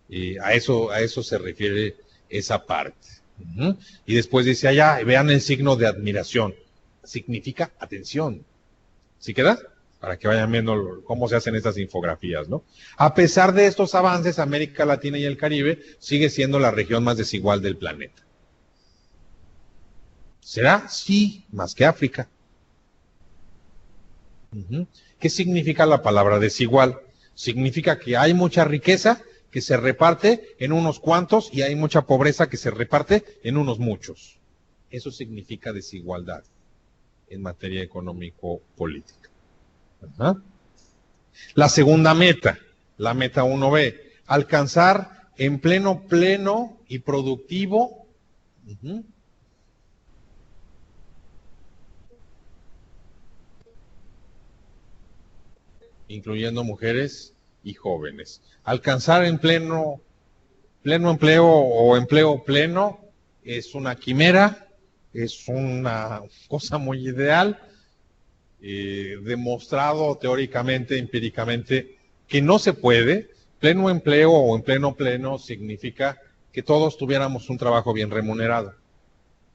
Y a eso se refiere esa parte. Y después dice allá, vean el signo de admiración, significa atención. ¿Sí queda? Para que vayan viendo cómo se hacen estas infografías, ¿no? A pesar de estos avances, América Latina y el Caribe sigue siendo la región más desigual del planeta. ¿Será? Sí, más que África. ¿Qué significa la palabra desigual? Significa que hay mucha riqueza que se reparte en unos cuantos y hay mucha pobreza que se reparte en unos muchos. Eso significa desigualdad en materia económico-política. La segunda meta, la meta 1B, alcanzar empleo pleno y productivo. Incluyendo mujeres y jóvenes. Alcanzar en pleno empleo o empleo pleno es una quimera, es una cosa muy ideal, demostrado teóricamente, empíricamente, que no se puede. Pleno empleo o en pleno significa que todos tuviéramos un trabajo bien remunerado,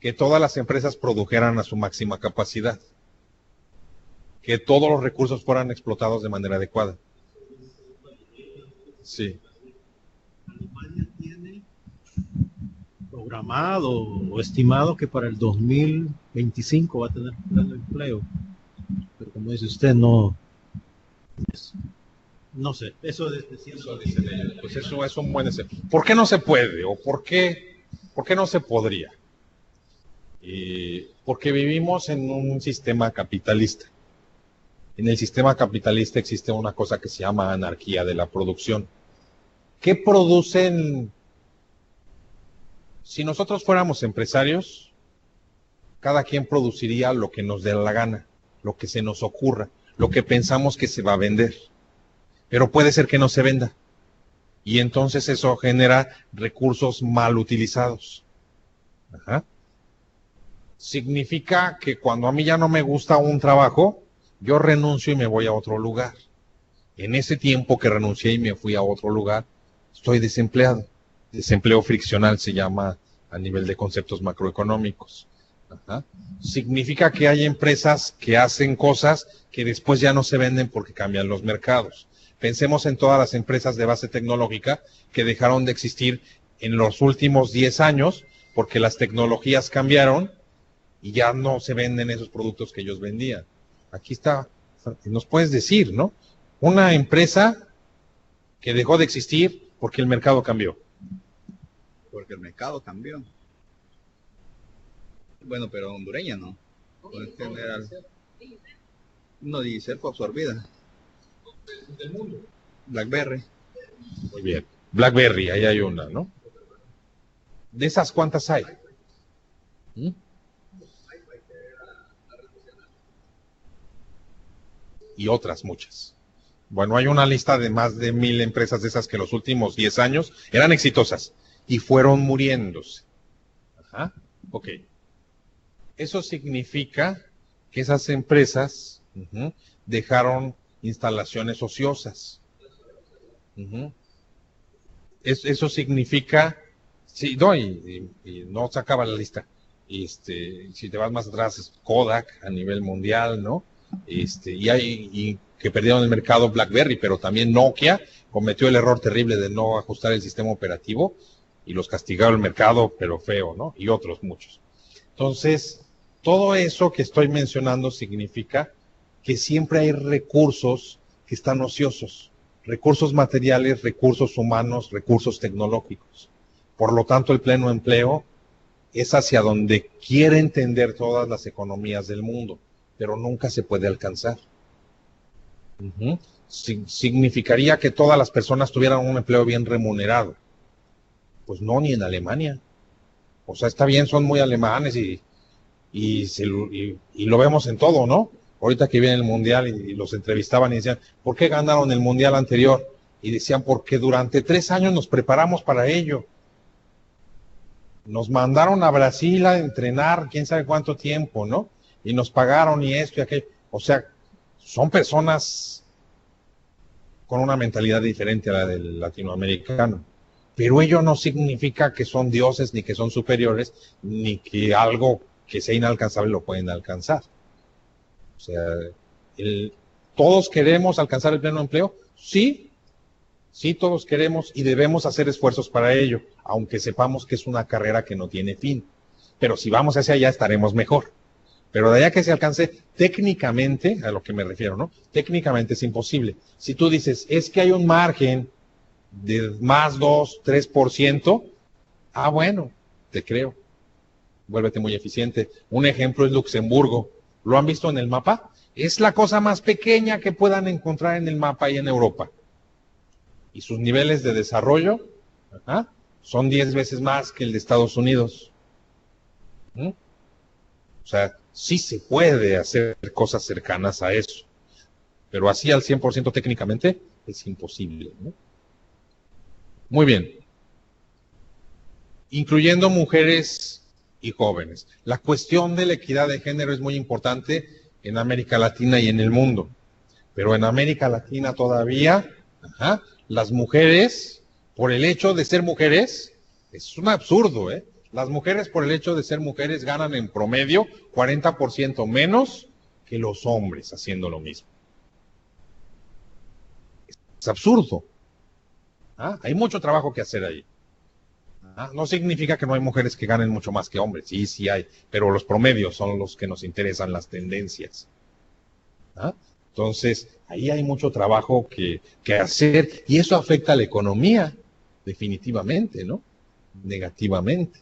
que todas las empresas produjeran a su máxima capacidad, que todos los recursos fueran explotados de manera adecuada. Sí. Alemania tiene programado o estimado que para el 2025 va a tener pleno empleo. Pero como dice usted, no sé, eso dicen ellos. Pues eso es un buen deseo. ¿Por qué no se puede? ¿O por qué no se podría? Porque vivimos en un sistema capitalista. En el sistema capitalista existe una cosa que se llama anarquía de la producción. ¿Qué producen? Si nosotros fuéramos empresarios, cada quien produciría lo que nos dé la gana, lo que se nos ocurra, lo que pensamos que se va a vender. Pero puede ser que no se venda. Y entonces eso genera recursos mal utilizados. Significa que cuando a mí ya no me gusta un trabajo, yo renuncio y me voy a otro lugar. En ese tiempo que renuncié y me fui a otro lugar, estoy desempleado. Desempleo friccional se llama a nivel de conceptos macroeconómicos. Ajá. Significa que hay empresas que hacen cosas que después ya no se venden porque cambian los mercados. Pensemos en todas las empresas de base tecnológica que dejaron de existir en los últimos 10 años porque las tecnologías cambiaron y ya no se venden esos productos que ellos vendían. Aquí está, nos puedes decir, ¿no? Una empresa que dejó de existir porque el mercado cambió. Porque el mercado cambió. Bueno, pero hondureña no. En general. No, Digicel fue absorbida. Del mundo. BlackBerry. Muy bien. BlackBerry, ahí hay una, ¿no? ¿De esas cuántas hay? ¿Mm? Y otras muchas. Bueno, hay una lista de más de 1000 empresas de esas que los últimos 10 años eran exitosas y fueron muriéndose. Ajá, ok. Eso significa que esas empresas dejaron instalaciones ociosas. Eso significa, sí, no, y no se acaba la lista. Si te vas más atrás, es Kodak a nivel mundial, ¿no? Y que perdieron el mercado BlackBerry, pero también Nokia cometió el error terrible de no ajustar el sistema operativo y los castigaron el mercado, pero feo, ¿no? Y otros muchos. Entonces, todo eso que estoy mencionando significa que siempre hay recursos que están ociosos, recursos materiales, recursos humanos, recursos tecnológicos. Por lo tanto, el pleno empleo es hacia donde quieren tender todas las economías del mundo, pero nunca se puede alcanzar. Significaría que todas las personas tuvieran un empleo bien remunerado. Pues no, ni en Alemania. O sea, está bien, son muy alemanes y lo vemos en todo, ¿no? Ahorita que viene el Mundial y los entrevistaban y decían, ¿por qué ganaron el Mundial anterior? Y decían, porque durante 3 años nos preparamos para ello. Nos mandaron a Brasil a entrenar quién sabe cuánto tiempo, ¿no? Y nos pagaron y esto y aquello. O sea, son personas con una mentalidad diferente a la del latinoamericano. Pero ello no significa que son dioses, ni que son superiores, ni que algo que sea inalcanzable lo pueden alcanzar. O sea, ¿todos queremos alcanzar el pleno empleo? Sí, sí todos queremos y debemos hacer esfuerzos para ello, aunque sepamos que es una carrera que no tiene fin. Pero si vamos hacia allá estaremos mejor. Pero de allá que se alcance, técnicamente, a lo que me refiero, ¿no? Técnicamente es imposible. Si tú dices, es que hay un margen de más 2, 3%, bueno, te creo. Vuélvete muy eficiente. Un ejemplo es Luxemburgo. ¿Lo han visto en el mapa? Es la cosa más pequeña que puedan encontrar en el mapa y en Europa. Y sus niveles de desarrollo son 10 veces más que el de Estados Unidos. O sea, sí se puede hacer cosas cercanas a eso. Pero así al 100% técnicamente es imposible, ¿no? Muy bien. Incluyendo mujeres y jóvenes. La cuestión de la equidad de género es muy importante en América Latina y en el mundo. Pero en América Latina todavía, las mujeres, por el hecho de ser mujeres, es un absurdo, ¿eh? Las mujeres por el hecho de ser mujeres ganan en promedio 40% menos que los hombres haciendo lo mismo. Es absurdo. Hay mucho trabajo que hacer ahí. No significa que no hay mujeres que ganen mucho más que hombres, sí hay, pero los promedios son los que nos interesan, las tendencias. Entonces, ahí hay mucho trabajo que hacer y eso afecta a la economía, definitivamente, ¿no? Negativamente.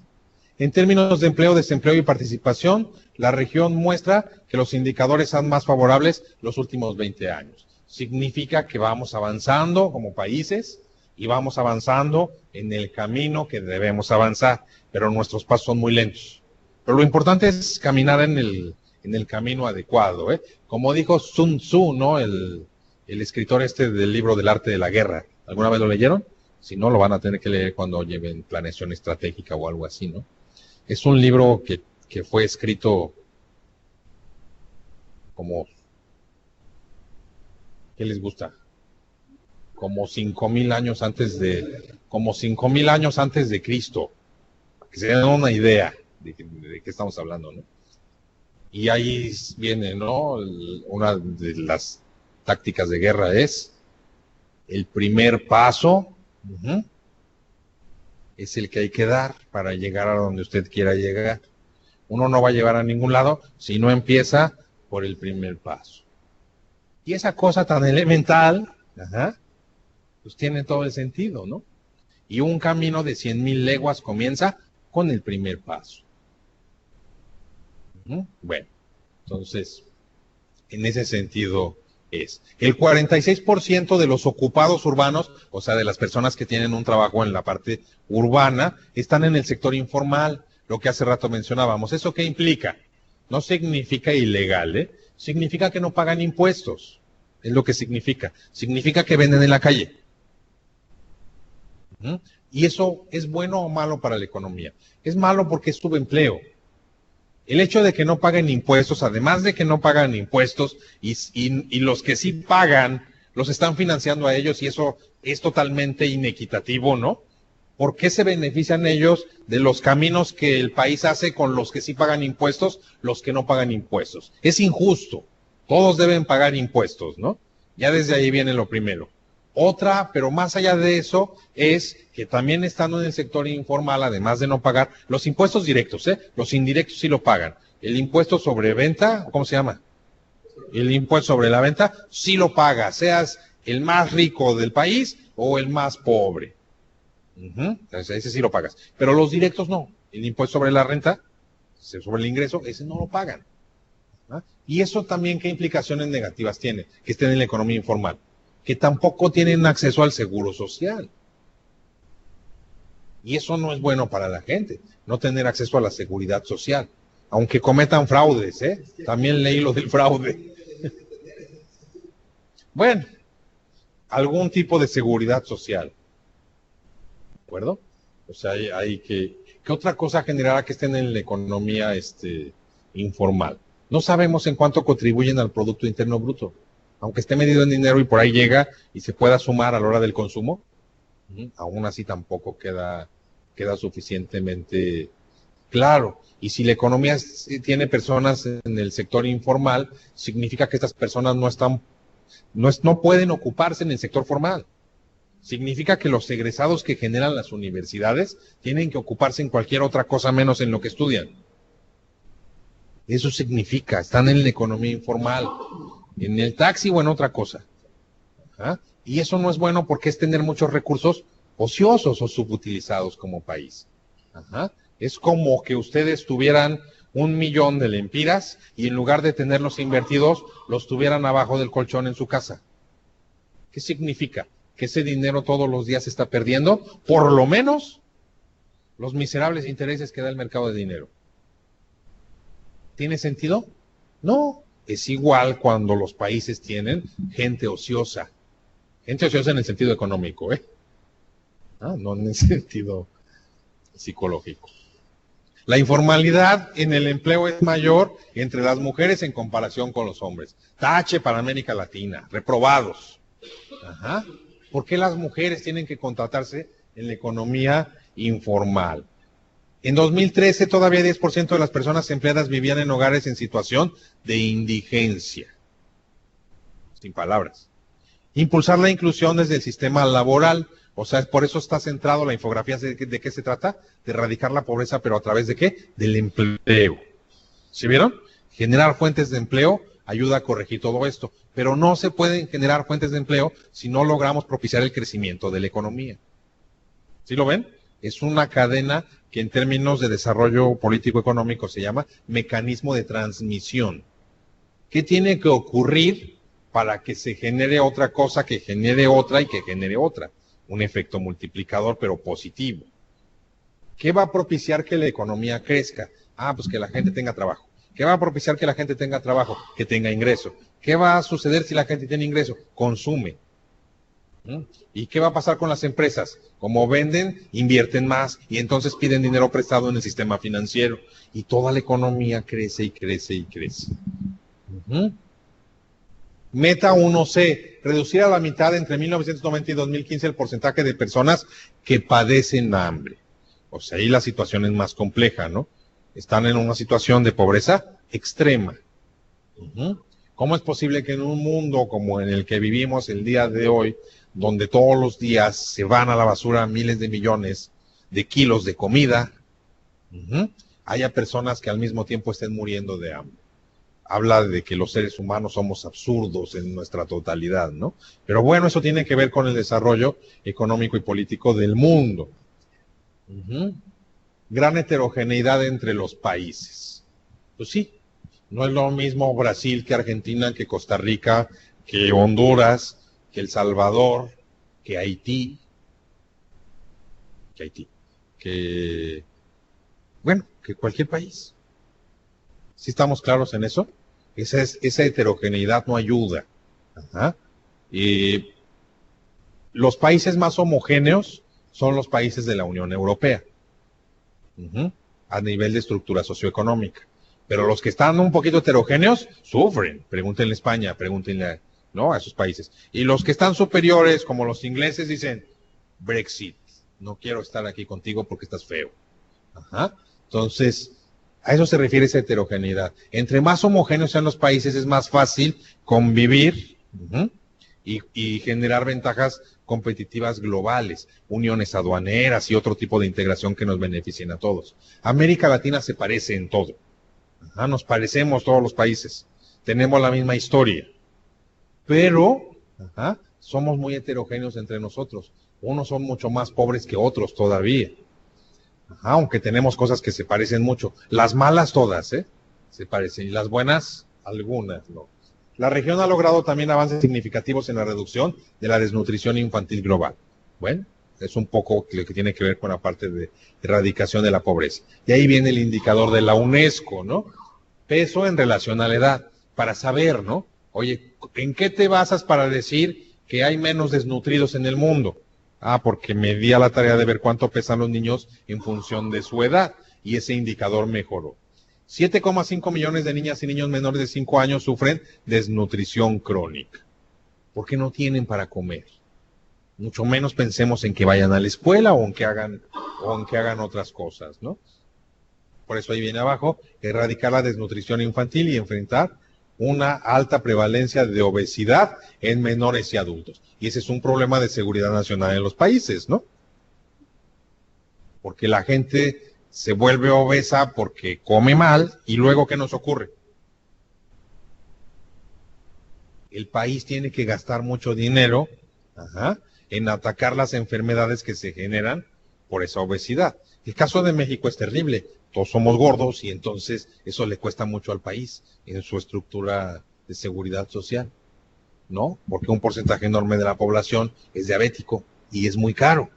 En términos de empleo, desempleo y participación, la región muestra que los indicadores son más favorables los últimos 20 años. Significa que vamos avanzando como países y vamos avanzando en el camino que debemos avanzar, pero nuestros pasos son muy lentos. Pero lo importante es caminar en el camino adecuado, ¿eh? Como dijo Sun Tzu, ¿no? El escritor del libro del arte de la guerra. ¿Alguna vez lo leyeron? Si no, lo van a tener que leer cuando lleven planeación estratégica o algo así, ¿no? Es un libro que fue escrito como, ¿qué les gusta? Como 5,000 años antes de Cristo, para que se den una idea de qué estamos hablando, ¿no? Y ahí viene, ¿no? Una de las tácticas de guerra es el primer paso, es el que hay que dar para llegar a donde usted quiera llegar. Uno no va a llegar a ningún lado si no empieza por el primer paso. Y esa cosa tan elemental, pues tiene todo el sentido, ¿no? Y un camino de 100,000 leguas comienza con el primer paso. Bueno, entonces, en ese sentido es. El 46% de los ocupados urbanos, o sea, de las personas que tienen un trabajo en la parte urbana, están en el sector informal, lo que hace rato mencionábamos. ¿Eso qué implica? No significa ilegal, ¿eh? Significa que no pagan impuestos. Es lo que significa. Significa que venden en la calle. ¿Y eso es bueno o malo para la economía? Es malo porque es subempleo. El hecho de que no paguen impuestos, además de que no pagan impuestos, y los que sí pagan, los están financiando a ellos, y eso es totalmente inequitativo, ¿no? ¿Por qué se benefician ellos de los caminos que el país hace con los que sí pagan impuestos, los que no pagan impuestos? Es injusto. Todos deben pagar impuestos, ¿no? Ya desde ahí viene lo primero. Otra, pero más allá de eso, es que también estando en el sector informal, además de no pagar, los impuestos directos, los indirectos sí lo pagan. El impuesto sobre venta, ¿cómo se llama? El impuesto sobre la venta sí lo paga, seas el más rico del país o el más pobre. Entonces, ese sí lo pagas. Pero los directos no. El impuesto sobre la renta, sobre el ingreso, ese no lo pagan. Y eso también, ¿qué implicaciones negativas tiene? Que estén en la economía informal. Que tampoco tienen acceso al seguro social. Y eso no es bueno para la gente, no tener acceso a la seguridad social. Aunque cometan fraudes, También leí lo del fraude. Bueno, algún tipo de seguridad social. ¿De acuerdo? O sea, hay que... ¿Qué otra cosa generará que estén en la economía informal? No sabemos en cuánto contribuyen al Producto Interno Bruto. Aunque esté medido en dinero y por ahí llega y se pueda sumar a la hora del consumo, aún así tampoco queda suficientemente claro. Y si la economía tiene personas en el sector informal, significa que estas personas no pueden ocuparse en el sector formal. Significa que los egresados que generan las universidades tienen que ocuparse en cualquier otra cosa menos en lo que estudian. Eso significa, están en la economía informal, en el taxi o en otra cosa. Y eso no es bueno porque es tener muchos recursos ociosos o subutilizados como país. Es como que ustedes tuvieran 1,000,000 de lempiras y en lugar de tenerlos invertidos, los tuvieran abajo del colchón en su casa. ¿Qué significa? Que ese dinero todos los días se está perdiendo, por lo menos los miserables intereses que da el mercado de dinero. ¿Tiene sentido? No. Es igual cuando los países tienen gente ociosa. Gente ociosa en el sentido económico, no en el sentido psicológico. La informalidad en el empleo es mayor entre las mujeres en comparación con los hombres. Tache para América Latina, reprobados. ¿Por qué las mujeres tienen que contratarse en la economía informal? En 2013 todavía 10% de las personas empleadas vivían en hogares en situación de indigencia. Sin palabras. Impulsar la inclusión desde el sistema laboral. O sea, por eso está centrado la infografía de qué se trata, de erradicar la pobreza, pero ¿a través de qué? Del empleo. ¿Sí vieron? Generar fuentes de empleo ayuda a corregir todo esto, pero no se pueden generar fuentes de empleo si no logramos propiciar el crecimiento de la economía. ¿Sí lo ven? Es una cadena que en términos de desarrollo político-económico se llama mecanismo de transmisión. ¿Qué tiene que ocurrir para que se genere otra cosa, que genere otra y que genere otra? Un efecto multiplicador, pero positivo. ¿Qué va a propiciar que la economía crezca? Pues que la gente tenga trabajo. ¿Qué va a propiciar que la gente tenga trabajo? Que tenga ingreso. ¿Qué va a suceder si la gente tiene ingreso? Consume. ¿Y qué va a pasar con las empresas? Como venden, invierten más y entonces piden dinero prestado en el sistema financiero. Y toda la economía crece y crece y crece. Meta 1C, reducir a la mitad entre 1990 y 2015 el porcentaje de personas que padecen hambre. O sea, ahí la situación es más compleja, ¿no? Están en una situación de pobreza extrema. ¿Cómo es posible que en un mundo como en el que vivimos el día de hoy, donde todos los días se van a la basura miles de millones de kilos de comida, haya personas que al mismo tiempo estén muriendo de hambre? Habla de que los seres humanos somos absurdos en nuestra totalidad, ¿no? Pero bueno, eso tiene que ver con el desarrollo económico y político del mundo. Gran heterogeneidad entre los países. Pues sí, no es lo mismo Brasil que Argentina, que Costa Rica, que Honduras, que El Salvador, que Haití, bueno, que cualquier país. ¿Sí estamos claros en eso? Esa heterogeneidad no ayuda. Los países más homogéneos son los países de la Unión Europea, a nivel de estructura socioeconómica. Pero los que están un poquito heterogéneos sufren. Pregúntenle a España, pregúntenle a esos países. Y los que están superiores, como los ingleses, dicen Brexit. No quiero estar aquí contigo porque estás feo. Entonces, a eso se refiere esa heterogeneidad. Entre más homogéneos sean los países, es más fácil convivir y generar ventajas competitivas globales, uniones aduaneras y otro tipo de integración que nos beneficien a todos. América Latina se parece en todo. Nos parecemos todos los países. Tenemos la misma historia. Pero somos muy heterogéneos entre nosotros. Unos son mucho más pobres que otros todavía. Aunque tenemos cosas que se parecen mucho. Las malas todas, se parecen. Y las buenas, algunas no. La región ha logrado también avances significativos en la reducción de la desnutrición infantil global. Bueno, es un poco lo que tiene que ver con la parte de erradicación de la pobreza. Y ahí viene el indicador de la UNESCO, ¿no? Peso en relación a la edad, para saber, ¿no? Oye, ¿en qué te basas para decir que hay menos desnutridos en el mundo? Porque me di a la tarea de ver cuánto pesan los niños en función de su edad, y ese indicador mejoró. 7,5 millones de niñas y niños menores de 5 años sufren desnutrición crónica, porque no tienen para comer. Mucho menos pensemos en que vayan a la escuela o en que hagan otras cosas, ¿no? Por eso ahí viene abajo, erradicar la desnutrición infantil y enfrentar una alta prevalencia de obesidad en menores y adultos. Y ese es un problema de seguridad nacional en los países, ¿no? Porque la gente se vuelve obesa porque come mal, y luego, ¿qué nos ocurre? El país tiene que gastar mucho dinero en atacar las enfermedades que se generan por esa obesidad. El caso de México es terrible. Todos somos gordos y entonces eso le cuesta mucho al país en su estructura de seguridad social, ¿no? Porque un porcentaje enorme de la población es diabético y es muy caro.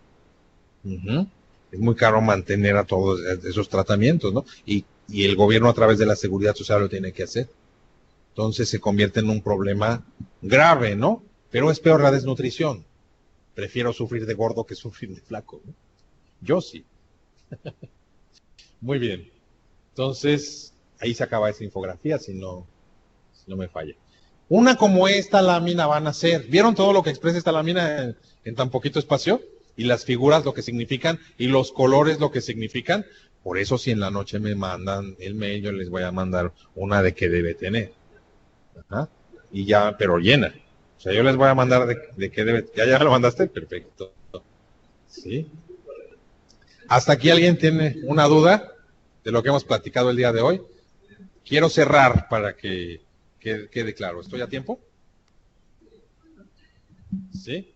Es muy caro mantener a todos esos tratamientos, ¿no? Y el gobierno a través de la seguridad social lo tiene que hacer. Entonces se convierte en un problema grave, ¿no? Pero es peor la desnutrición. Prefiero sufrir de gordo que sufrir de flaco, ¿no? Yo sí. Muy bien. Entonces, ahí se acaba esa infografía, si no me falla. Una como esta lámina van a ser. ¿Vieron todo lo que expresa esta lámina en tan poquito espacio? Y las figuras lo que significan, y los colores lo que significan. Por eso, si en la noche me mandan el mail, yo les voy a mandar una de qué debe tener. Y ya, pero llena. O sea, yo les voy a mandar de qué debe. ¿Ya lo mandaste? Perfecto. ¿Sí? ¿Hasta aquí alguien tiene una duda de lo que hemos platicado el día de hoy? Quiero cerrar para que quede claro. ¿Estoy a tiempo? ¿Sí?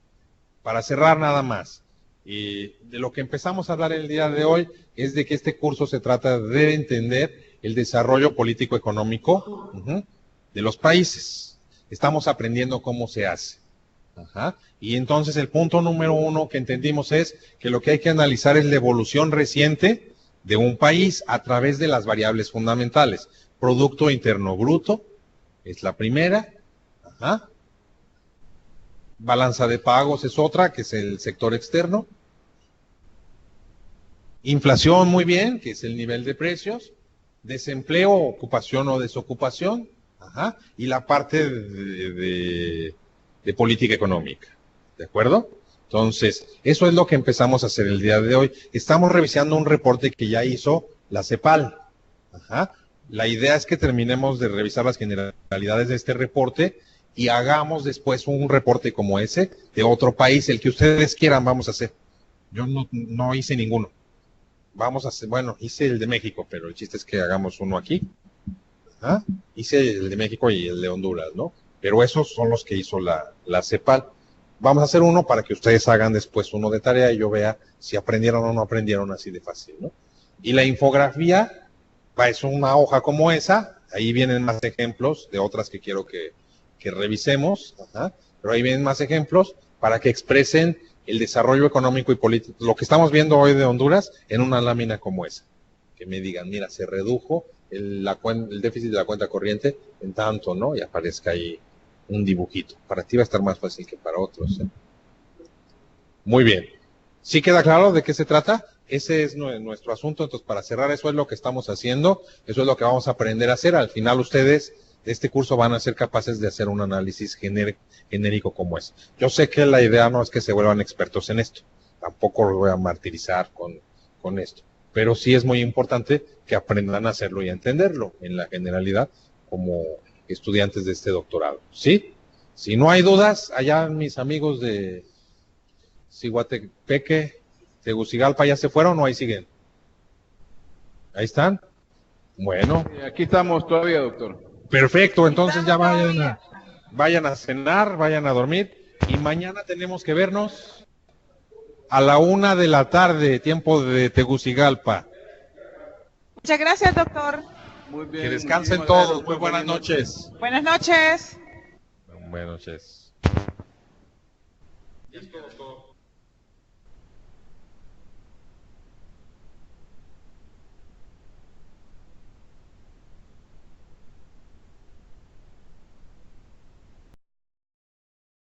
Para cerrar nada más. Y de lo que empezamos a hablar el día de hoy es de que este curso se trata de entender el desarrollo político-económico de los países. Estamos aprendiendo cómo se hace. Y entonces el punto número 1 que entendimos es que lo que hay que analizar es la evolución reciente de un país a través de las variables fundamentales. Producto Interno Bruto es la primera. Balanza de pagos es otra, que es el sector externo. Inflación, muy bien, que es el nivel de precios. Desempleo, ocupación o desocupación. Y la parte de política económica. ¿De acuerdo? Entonces, eso es lo que empezamos a hacer el día de hoy. Estamos revisando un reporte que ya hizo la CEPAL. La idea es que terminemos de revisar las generalidades de este reporte y hagamos después un reporte como ese de otro país, el que ustedes quieran vamos a hacer. Yo no hice ninguno. Vamos a hacer, bueno, hice el de México, pero el chiste es que hagamos uno aquí. ¿Ah? Hice el de México y el de Honduras, ¿no? Pero esos son los que hizo la CEPAL. Vamos a hacer uno para que ustedes hagan después uno de tarea y yo vea si aprendieron o no aprendieron así de fácil, ¿no? Y la infografía, es una hoja como esa, ahí vienen más ejemplos de otras que quiero que revisemos, ajá, pero ahí vienen más ejemplos para que expresen el desarrollo económico y político, lo que estamos viendo hoy de Honduras en una lámina como esa. Que me digan, mira, se redujo el déficit de la cuenta corriente en tanto, ¿no? Y aparezca ahí un dibujito. Para ti va a estar más fácil que para otros, ¿eh? Muy bien. ¿Sí queda claro de qué se trata? Ese es nuestro asunto. Entonces, para cerrar, eso es lo que estamos haciendo. Eso es lo que vamos a aprender a hacer. Al final, ustedes de este curso van a ser capaces de hacer un análisis genérico como es. Yo sé que la idea no es que se vuelvan expertos en esto. Tampoco los voy a martirizar con esto. Pero sí es muy importante que aprendan a hacerlo y a entenderlo en la generalidad como estudiantes de este doctorado. ¿Sí? Si no hay dudas, allá mis amigos de Ciguatepeque, Tegucigalpa, ¿ya se fueron o ahí siguen? ¿Ahí están? Bueno. Aquí estamos todavía, doctor. Perfecto, entonces ya vayan a cenar, vayan a dormir y mañana tenemos que vernos a la 1 de la tarde, tiempo de Tegucigalpa. Muchas gracias, doctor. Muy bien. Que descansen muchísimas todos. gracias, Muy buenas noches. Buenas noches. Buenas noches. Ya es todo.